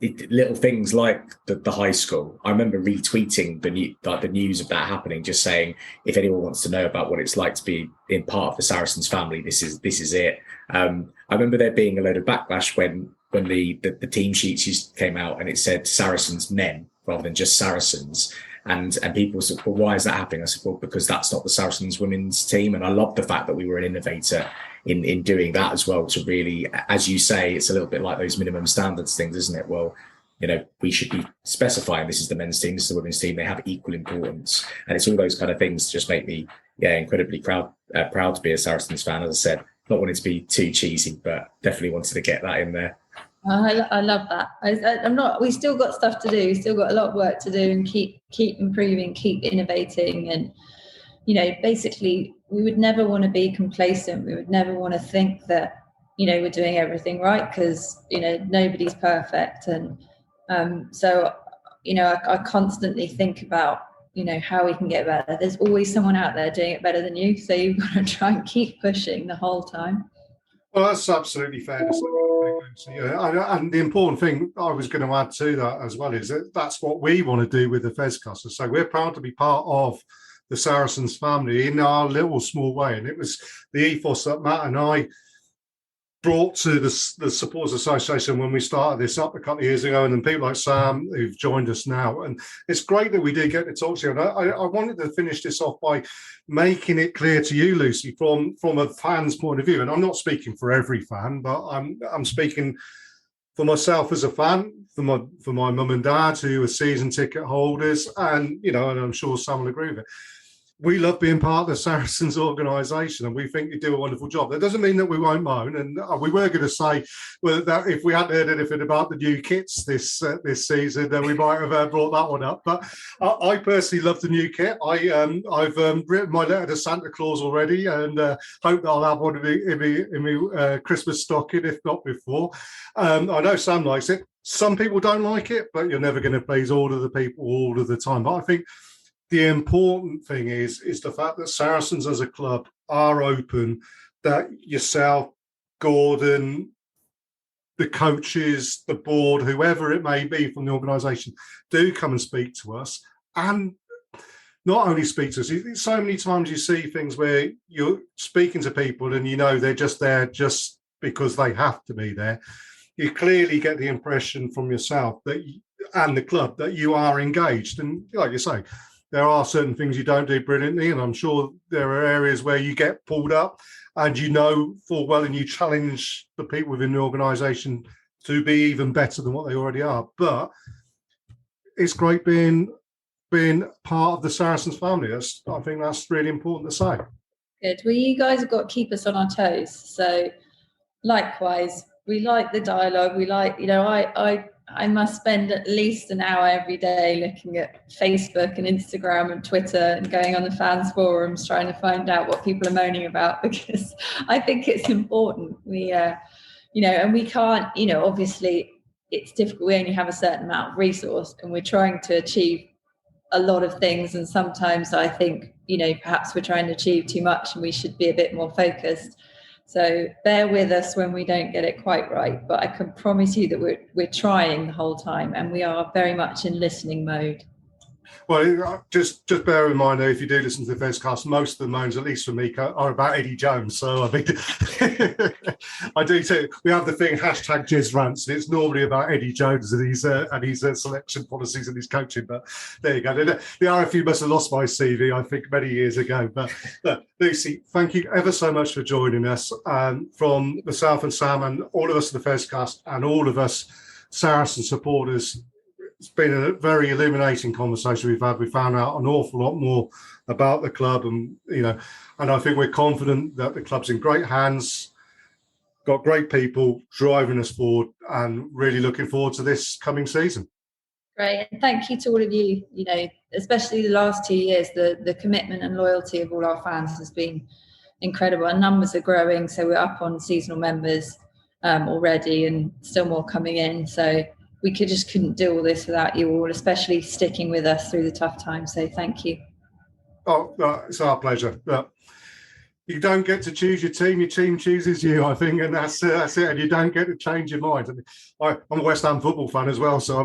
Little things like the high school. I remember retweeting the news of that happening, just saying, if anyone wants to know about what it's like to be in part of the Saracens family, this is it. I remember there being a load of backlash when the team sheets came out and it said Saracens men rather than just Saracens. And people said, well, why is that happening? I said, well, because that's not the Saracens women's team. And I love the fact that we were an innovator in doing that as well, to really, as you say, it's a little bit like those minimum standards things, isn't it? Well, we should be specifying this is the men's team, this is the women's team. They have equal importance. And it's all those kind of things that just make me, incredibly proud to be a Saracens fan. As I said, not wanting to be too cheesy, but definitely wanted to get that in there. I love that. I'm not. We still got stuff to do. We still got a lot of work to do, and keep improving, keep innovating, and basically, we would never want to be complacent. We would never want to think that we're doing everything right, because nobody's perfect, and so I constantly think about how we can get better. There's always someone out there doing it better than you, so you've got to try and keep pushing the whole time. Well, that's absolutely fair to say. And the important thing I was going to add to that as well is that that's what we want to do with the Fezcast. So we're proud to be part of the Saracens family in our little small way. And it was the ethos that Matt and I brought to the Supporters Association when we started this up a couple of years ago, and then people like Sam who've joined us now. And it's great that we did get to talk to you. And I wanted to finish this off by making it clear to you, Lucy, from a fan's point of view. And I'm not speaking for every fan, but I'm speaking for myself as a fan, for my mum and dad who are season ticket holders, and and I'm sure Sam will agree with it. We love being part of the Saracens organisation, and we think you do a wonderful job. That doesn't mean that we won't moan, and we were going to say that if we hadn't heard anything about the new kits this season, then we might have brought that one up. But I personally love the new kit. I've written my letter to Santa Claus already, and hope that I'll have one in my Christmas stocking, if not before. I know Sam likes it. Some people don't like it, but you're never going to please all of the people all of the time. But I think the important thing is the fact that Saracens as a club are open, that yourself, Gordon, the coaches, the board, whoever it may be from the organisation, do come and speak to us. And not only speak to us, so many times you see things where you're speaking to people and they're just there just because they have to be there. You clearly get the impression from yourself and the club that you are engaged. And like you say, there are certain things you don't do brilliantly, and I'm sure there are areas where you get pulled up and full well and you challenge the people within the organisation to be even better than what they already are. But it's great being part of the Saracens family. I think that's really important to say. Good. Well, you guys have got to keep us on our toes. So likewise, we like the dialogue. We like, I must spend at least an hour every day looking at Facebook and Instagram and Twitter and going on the fans forums trying to find out what people are moaning about, because I think it's important. We, and we can't, obviously it's difficult. We only have a certain amount of resource, and we're trying to achieve a lot of things. And sometimes I think, perhaps we're trying to achieve too much and we should be a bit more focused. So bear with us when we don't get it quite right, but I can promise you that we're trying the whole time, and we are very much in listening mode. Well, just bear in mind, though, if you do listen to the Fezcast, most of the moans, at least for me, are about Eddie Jones. So I think I do too. We have the thing #Jez rants, and it's normally about Eddie Jones and his selection policies and his coaching. But there you go. The RFU must have lost my CV, I think, many years ago. But Lucy, thank you ever so much for joining us from myself and Sam and all of us in the Fezcast and all of us Saracen supporters. It's been a very illuminating conversation we've had. We found out an awful lot more about the club, and and I think we're confident that the club's in great hands, got great people driving us forward, and really looking forward to this coming season. Great, and thank you to all of you. Especially the last 2 years, the commitment and loyalty of all our fans has been incredible. Our numbers are growing, so we're up on seasonal members already, and still more coming in. So we couldn't do all this without you all, especially sticking with us through the tough times. So thank you. Oh, it's our pleasure. You don't get to choose your team chooses you, I think, and that's it. And you don't get to change your mind. I'm a West Ham football fan as well, so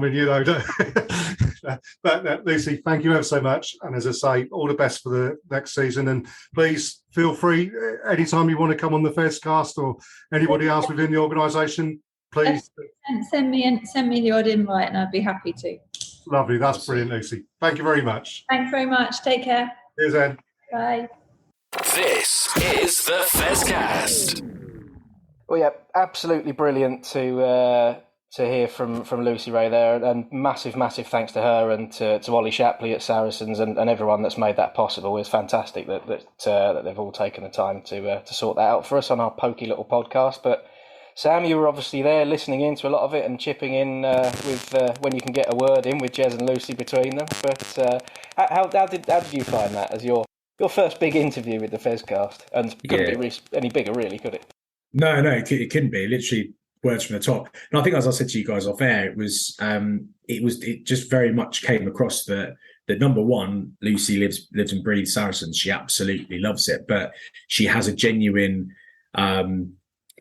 but Lucy, thank you ever so much. And as I say, all the best for the next season. And please feel free anytime you want to come on the Fezcast or anybody else within the organisation. Please send me the odd invite, and I'd be happy to. Lovely, that's brilliant, Lucy. Thank you very much. Thanks very much. Take care. Cheers, then. Bye. This is the Fezcast. Well, yeah, absolutely brilliant to hear from Lucy Wray there, and massive thanks to her and to Ollie Shapley at Saracens and everyone that's made that possible. It's fantastic that they've all taken the time to sort that out for us on our pokey little podcast. But Sam, you were obviously there listening in to a lot of it and chipping in with when you can get a word in with Jez and Lucy between them. But how did you find that as your first big interview with the Fezcast? And couldn't be any bigger, really, could it? No, it couldn't be. Literally words from the top. And I think, as I said to you guys off air, it just very much came across that number one, Lucy lives and breathes Saracens. She absolutely loves it, but she has a genuine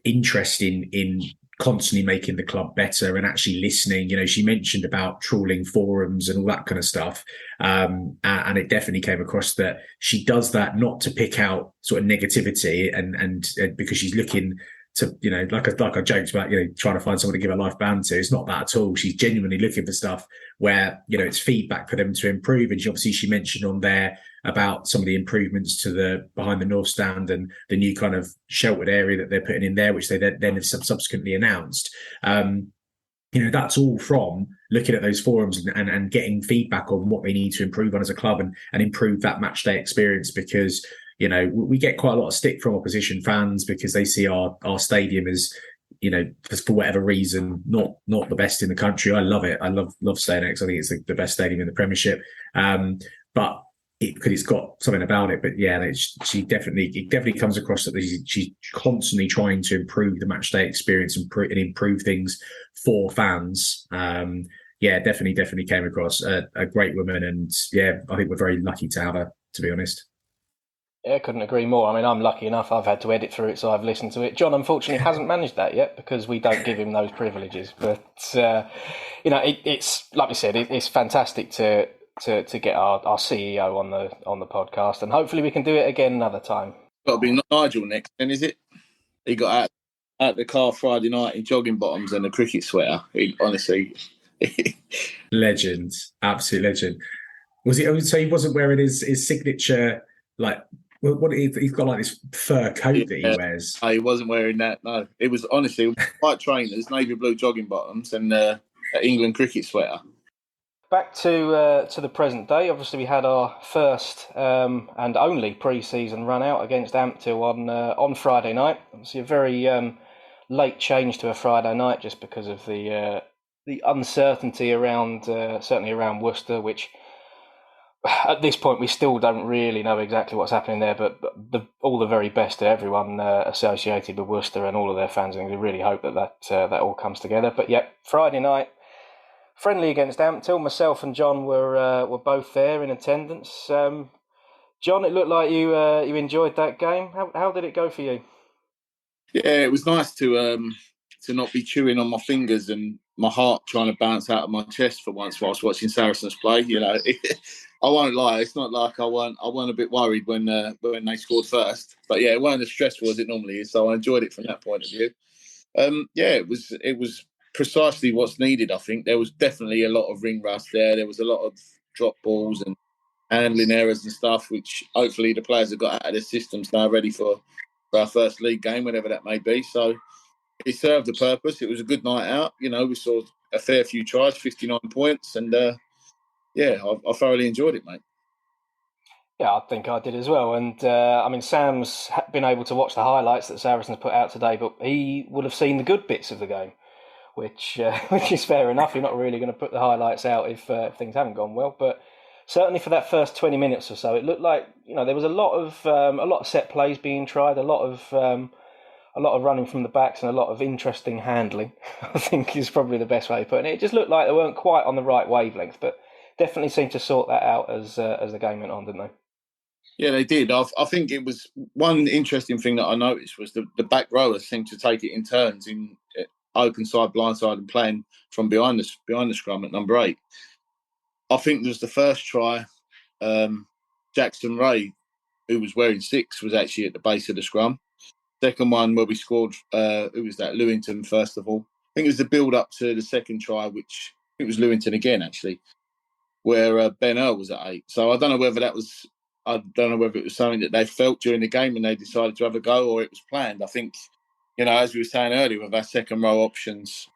interest in constantly making the club better and actually listening. She mentioned about trawling forums and all that kind of stuff, and it definitely came across that she does that not to pick out sort of negativity and because she's looking to, you know, like I joked about, you know, trying to find someone to give a life ban to. It's not that at all. She's genuinely looking for stuff where, you know, it's feedback for them to improve. And she mentioned on there about some of the improvements to the behind the North Stand and the new kind of sheltered area that they're putting in there, which they then have subsequently announced. You know, that's all from looking at those forums and getting feedback on what they need to improve on as a club and improve that match day experience, because, you know, we get quite a lot of stick from opposition fans because they see our stadium as, you know, for whatever reason, not the best in the country. I love it. I love staying next. I think it's the best stadium in the Premiership. But because it's got something about it. But yeah, it definitely comes across that she's constantly trying to improve the match day experience and improve things for fans. Yeah, definitely came across a great woman, and yeah, I think we're very lucky to have her, to be honest. Yeah, couldn't agree more. I mean, I'm lucky enough I've had to edit through it, so I've listened to it. John, unfortunately, hasn't managed that yet because we don't give him those privileges. But, you know, it's, like we said, it's fantastic to get our CEO on the podcast, and hopefully we can do it again another time. Got to be Nigel next, then, is it? He got out the car Friday night in jogging bottoms and a cricket sweater. Honestly... Legend, absolute legend. Was he? So he wasn't wearing his signature, like, what he's got, like this fur coat that he wears. No, he wasn't wearing that. No, it was honestly white trainers, navy blue jogging bottoms, and an England cricket sweater. Back to the present day. Obviously, we had our first and only pre-season run out against Ampthill on Friday night. Obviously, a very late change to a Friday night just because of the uncertainty around, certainly around Worcester, which at this point we still don't really know exactly what's happening there. But all the very best to everyone associated with Worcester and all of their fans. And we really hope that all comes together. But yeah, Friday night, friendly against Ampthill. Myself and John were both there in attendance. John, it looked like you enjoyed that game. How did it go for you? Yeah, it was nice to not be chewing on my fingers and my heart trying to bounce out of my chest for once whilst watching Saracens play. You know, I won't lie. It's not like I weren't a bit worried when they scored first. But yeah, it wasn't as stressful as it normally is. So I enjoyed it from that point of view. Yeah, it was precisely what's needed. I think there was definitely a lot of ring rust there. There was a lot of drop balls and handling errors and stuff, which hopefully the players have got out of their systems now, ready for our first league game, whenever that may be. So it served a purpose. It was a good night out. You know, we saw a fair few tries, 59 points, and yeah, I thoroughly enjoyed it, mate. Yeah, I think I did as well. And I mean, Sam's been able to watch the highlights that Saracens put out today, but he would have seen the good bits of the game, which is fair enough. You're not really going to put the highlights out if things haven't gone well. But certainly for that first 20 minutes or so, it looked like, you know, there was a lot of set plays being tried, a lot of running from the backs, and a lot of interesting handling. I think is probably the best way of putting it. It just looked like they weren't quite on the right wavelength, but definitely seemed to sort that out as the game went on, didn't they? Yeah, they did. I think it was one interesting thing that I noticed was the back rowers seemed to take it in turns in open side, blind side, and playing from behind the scrum at number 8. I think there was the first try. Jackson Ray, who was wearing 6, was actually at the base of the scrum. Second one where we scored, who was that? Lewington, first of all. I think it was the build up to the second try, which it was Lewington again, actually, where Ben Earl was at 8. So I don't know whether it was something that they felt during the game and they decided to have a go, or it was planned. I think, you know, as we were saying earlier, with our second row options,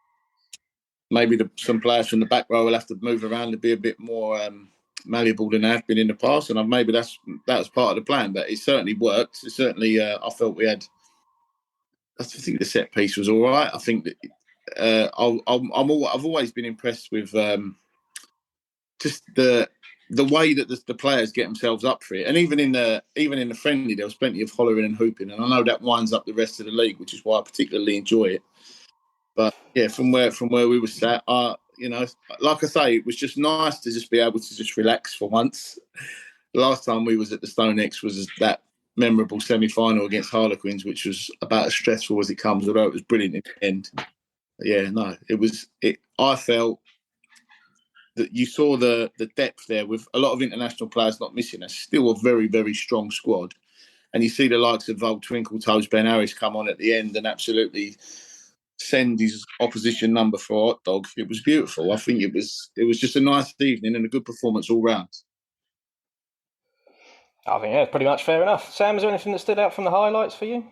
maybe some players from the back row will have to move around to be a bit more malleable than they have been in the past. And maybe that was part of the plan, but it certainly worked. It certainly, I felt we had. I think the set piece was all right. I think that I've always been impressed with just the way that the players get themselves up for it, and even in the friendly, there was plenty of hollering and hooping, and I know that winds up the rest of the league, which is why I particularly enjoy it. But yeah, from where we were sat, you know, like I say, it was just nice to just be able to just relax for once. The last time we was at the Stone X was that memorable semi-final against Harlequins, which was about as stressful as it comes, although it was brilliant in the end. But yeah, no, I felt that you saw the depth there with a lot of international players not missing. It's still a very, very strong squad. and you see the likes of old Twinkle Toes Ben Harris come on at the end and absolutely send his opposition number for a hot dog. It was beautiful. I think it was just a nice evening and a good performance all round. I think, yeah, pretty much fair enough. Sam, is there anything that stood out from the highlights for you?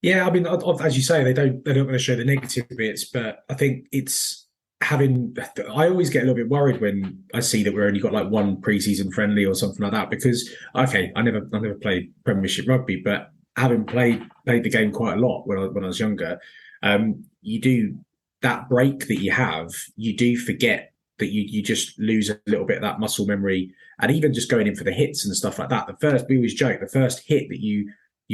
Yeah, I mean, as you say, they don't want to show the negative bits, but I think it's having. I always get a little bit worried when I see that we're only got like one pre-season friendly or something like that, because okay, I never played Premiership rugby, but having played the game quite a lot when I was younger, you do that break that you have, you do forget that you just lose a little bit of that muscle memory, and even just going in for the hits and stuff like that. We always joke, the first hit that you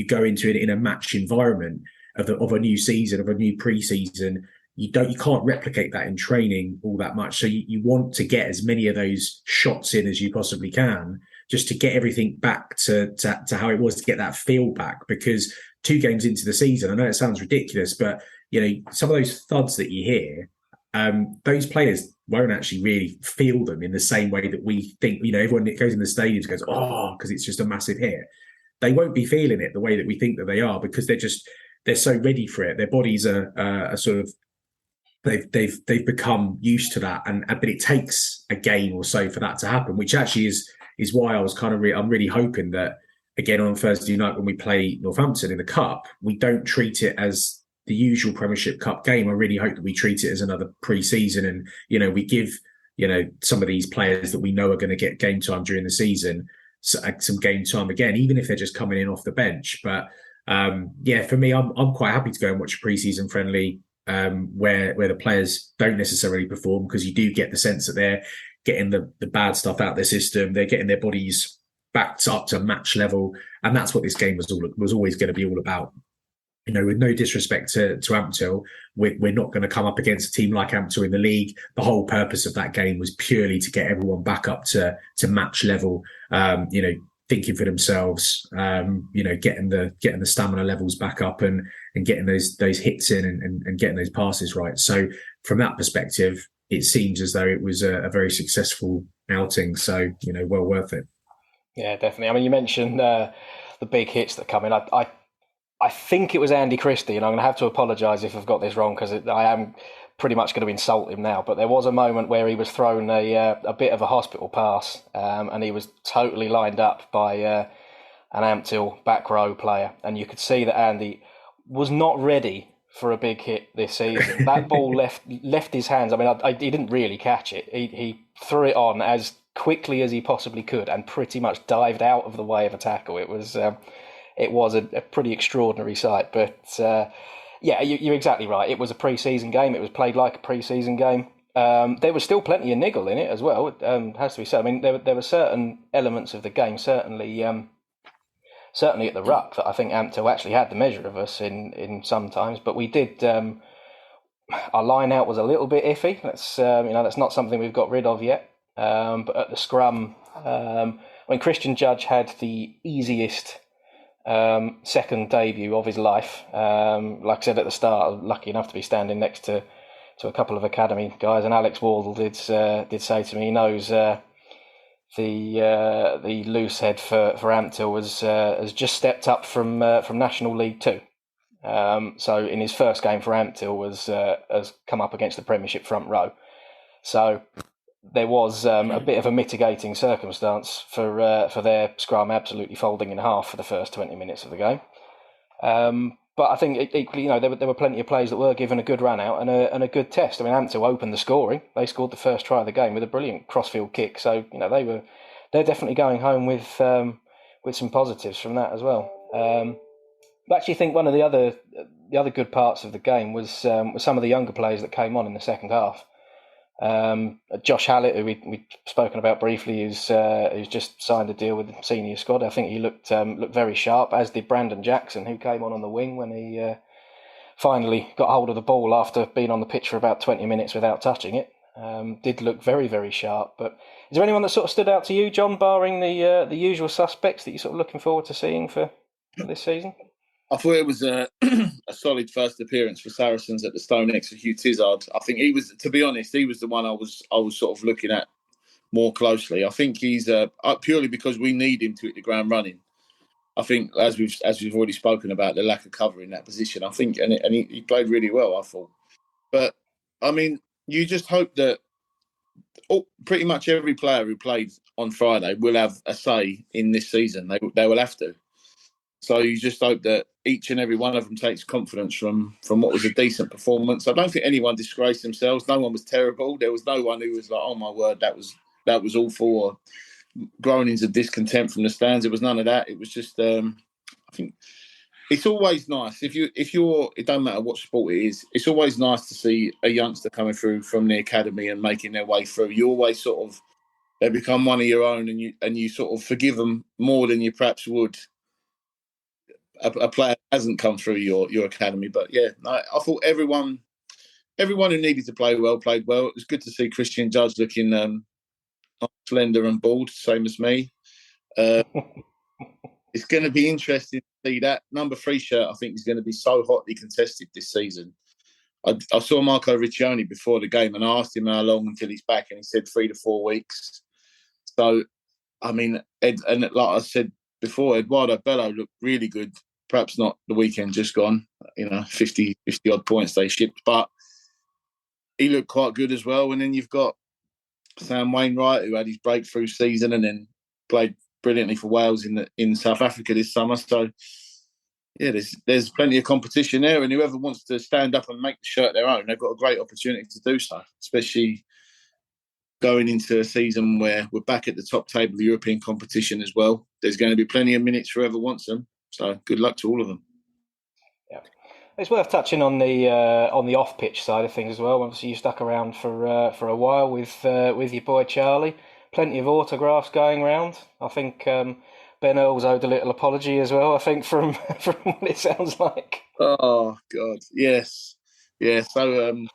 go into it in a match environment of a new season, of a new pre-season, you can't replicate that in training all that much. So you want to get as many of those shots in as you possibly can, just to get everything back to how it was, to get that feel back. Because 2 games into the season, I know it sounds ridiculous, but some of those thuds that you hear, those players won't actually really feel them in the same way that we think. Everyone that goes in the stadiums goes, oh, because it's just a massive hit. They won't be feeling it the way that we think that they are, because they're so ready for it. Their bodies are sort of, they've become used to that, but it takes a game or so for that to happen, which actually is why I was kind of I'm really hoping that again on Thursday night when we play Northampton in the Cup, we don't treat it as the usual Premiership Cup game. I really hope that we treat it as another pre-season, and we give some of these players that we know are going to get game time during the season some game time again, even if they're just coming in off the bench. But for me, I'm quite happy to go and watch a pre-season friendly where the players don't necessarily perform, because you do get the sense that they're getting the bad stuff out of their system, they're getting their bodies backed up to match level, and that's what this game was always going to be all about. With no disrespect to Ampthill, we're not going to come up against a team like Ampthill in the league. The whole purpose of that game was purely to get everyone back up to match level, thinking for themselves, getting the stamina levels back up and getting those hits in and getting those passes right. So from that perspective, it seems as though it was a very successful outing. So, well worth it. Yeah, definitely. I mean, you mentioned the big hits that come in. I think it was Andy Christie, and I'm going to have to apologise if I've got this wrong, because I am pretty much going to insult him now. But there was a moment where he was thrown a bit of a hospital pass, and he was totally lined up by an Ampthill back row player, and you could see that Andy was not ready for a big hit this season. That ball left his hands. I mean, he didn't really catch it. He threw it on as quickly as he possibly could and pretty much dived out of the way of a tackle. It was a pretty extraordinary sight. But you're exactly right. It was a pre-season game. It was played like a pre-season game. There was still plenty of niggle in it as well. It has to be said. I mean, there were certain elements of the game, certainly at the ruck, that I think Ampthill actually had the measure of us in some times. But we did. Our line out was a little bit iffy. That's not something we've got rid of yet. But at the scrum, when Christian Judge had the easiest second debut of his life. Like I said at the start, I was lucky enough to be standing next to a couple of academy guys, and Alex Wardle did say to me he knows the loose head for Ampthill has just stepped up from National League 2. So in his first game for Ampthill has come up against the Premiership front row. So there was a bit of a mitigating circumstance for their scrum absolutely folding in half for the first 20 minutes of the game. But I think equally, there were plenty of plays that were given a good run out and a good test. I mean, Ampthill opened the scoring. They scored the first try of the game with a brilliant crossfield kick. So they're definitely going home with some positives from that as well. I actually think one of the other good parts of the game was some of the younger players that came on in the second half. Josh Hallett, who we've spoken about briefly, who's just signed a deal with the senior squad. I think he looked very sharp, as did Brandon Jackson, who came on the wing when he finally got hold of the ball after being on the pitch for about 20 minutes without touching it. Did look very, very sharp. But is there anyone that sort of stood out to you, John, barring the usual suspects that you're sort of looking forward to seeing for this season? I thought it was a solid first appearance for Saracens at the StoneX for Hugh Tizard. I think he was, to be honest, he was the one I was sort of looking at more closely. I think he's purely because we need him to hit the ground running. I think as we've already spoken about the lack of cover in that position, I think, and he played really well, I thought. But I mean, you just hope that pretty much every player who played on Friday will have a say in this season. They will have to. So you just hope that each and every one of them takes confidence from what was a decent performance. I don't think anyone disgraced themselves. No one was terrible. There was no one who was like, "Oh my word, that was awful," or groanings of discontent from the stands. It was none of that. It was just, I think, it's always nice if you're. It don't matter what sport it is. It's always nice to see a youngster coming through from the academy and making their way through. You always sort of, they become one of your own, and you sort of forgive them more than you perhaps would a player hasn't come through your academy. But yeah, I thought everyone who needed to play well played well. It was good to see Christian Judge looking slender and bald, same as me. It's going to be interesting to see that number 3 shirt. I think is going to be so hotly contested this season. I saw Marco Riccioni before the game and I asked him how long until he's back, and he said 3 to 4 weeks. So, I mean, and like I said before, Eduardo Bello looked really good. Perhaps not the weekend just gone, 50 odd points they shipped, but he looked quite good as well. And then you've got Sam Wainwright, who had his breakthrough season and then played brilliantly for Wales in South Africa this summer. So, yeah, there's plenty of competition there, and whoever wants to stand up and make the shirt their own, they've got a great opportunity to do so, especially going into a season where we're back at the top table of European competition as well. There's going to be plenty of minutes for whoever wants them. So good luck to all of them. Yeah, it's worth touching on the off-pitch side of things as well. Obviously, you stuck around for a while with your boy Charlie. Plenty of autographs going round. I think Ben Earls owed a little apology as well. I think from what it sounds like. Oh God, yes, yeah. So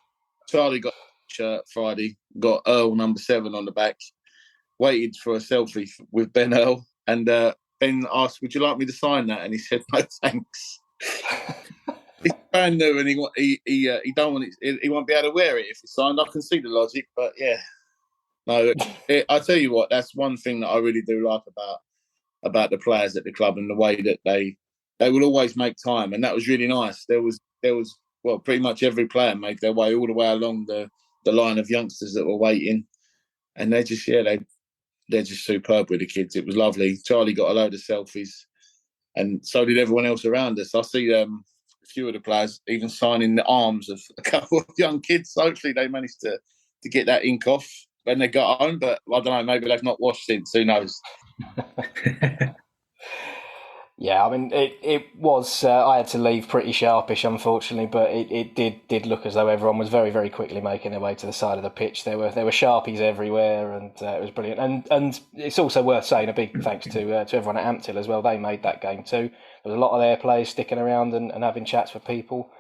Charlie got a shirt Friday, got Earl number 7 on the back. Waited for a selfie with Ben Earl, and Ben asked, "Would you like me to sign that?" And he said, "No, thanks." He's brand new, and he don't want it. He won't be able to wear it if it's signed. I can see the logic, but yeah, no. I tell you what, that's one thing that I really do like about the players at the club and the way that they will always make time, and that was really nice. There was well, pretty much every player made their way all the way along the line of youngsters that were waiting, and they're just superb with the kids. It was lovely. Charlie got a load of selfies, and so did everyone else around us. I see a few of the players even signing the arms of a couple of young kids. So hopefully they managed to get that ink off when they got home. But I don't know, maybe they've not washed since. Who knows? Yeah, I mean, it was. I had to leave pretty sharpish, unfortunately, but it did look as though everyone was very, very quickly making their way to the side of the pitch. There were Sharpies everywhere, and it was brilliant. And it's also worth saying a big thanks to everyone at Ampthill as well. They made that game too. There was a lot of their players sticking around and having chats with people.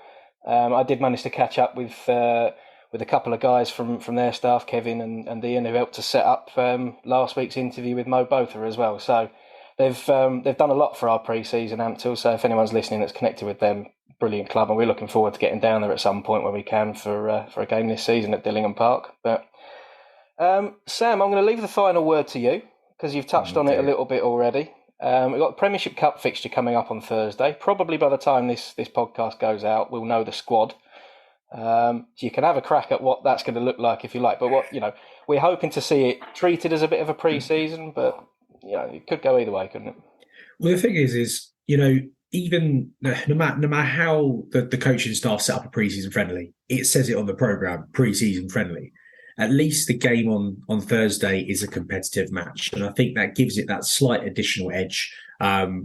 I did manage to catch up with a couple of guys from their staff, Kevin and Ian, who helped to set up last week's interview with Mo Botha as well. So. They've done a lot for our pre-season, Ampthill, so if anyone's listening that's connected with them, brilliant club, and we're looking forward to getting down there at some point when we can for a game this season at Dillingham Park. But Sam, I'm going to leave the final word to you because you've touched on it a little bit already. We've got the Premiership Cup fixture coming up on Thursday. Probably by the time this podcast goes out, we'll know the squad. So you can have a crack at what that's going to look like if you like. But we're hoping to see it treated as a bit of a pre-season, but it could go either way, couldn't it? Well, the thing is even no matter how the coaching staff set up a pre-season friendly, it says it on the programme, pre-season friendly. At least the game on Thursday is a competitive match, and I think that gives it that slight additional edge,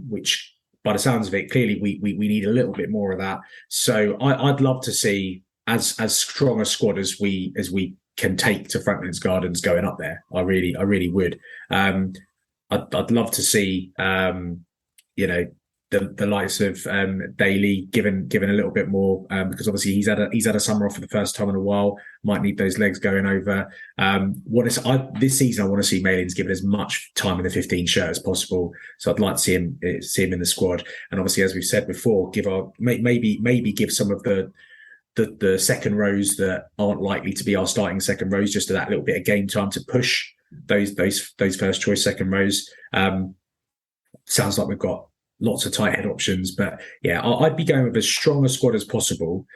which, by the sounds of it, clearly we need a little bit more of that. So I'd love to see as strong a squad as we can take to Franklin's Gardens going up there. I really would. I'd love to see, the likes of Daly given a little bit more because obviously he's had a summer off for the first time in a while. Might need those legs going over. This season I want to see Malins given as much time in the 15 shirt as possible. So I'd like to see him in the squad. And obviously, as we've said before, maybe give some of the second rows that aren't likely to be our starting second rows just that little bit of game time to push those first choice second rows. Sounds like we've got lots of tight head options. But yeah, I'd be going with as strong a squad as possible.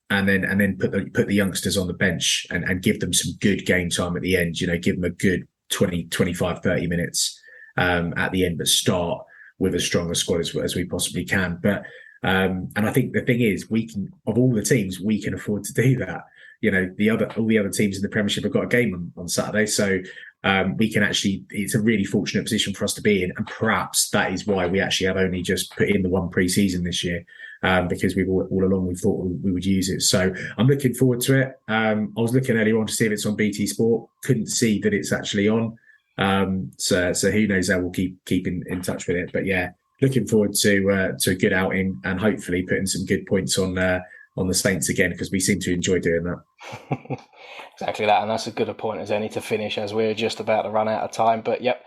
And then put the youngsters on the bench and give them some good game time at the end, give them a good 20, 25, 30 minutes at the end, but start with as strong a squad as we possibly can. But and I think the thing is, of all the teams, we can afford to do that. All the other teams in the Premiership have got a game on Saturday, so we can actually. It's a really fortunate position for us to be in, and perhaps that is why we actually have only just put in the one pre-season this year, because we've all along we thought we would use it. So I'm looking forward to it. I was looking earlier on to see if it's on BT Sport. Couldn't see that it's actually on. So who knows how we'll keep in touch with it. But yeah, looking forward to a good outing and hopefully putting some good points on the Saints again, because we seem to enjoy doing that. Exactly that, and that's as good a point as any to finish, as we're just about to run out of time. But yep,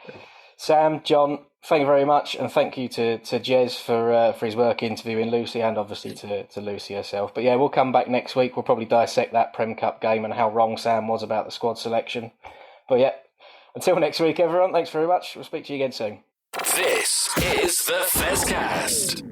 Sam, Jon, thank you very much, and thank you to Jez for his work interviewing Lucy, and obviously to Lucy herself. But yeah, we'll come back next week. We'll probably dissect that Prem Cup game and how wrong Sam was about the squad selection. But yeah, until next week, everyone, thanks very much. We'll speak to you again soon. This is the Fezcast.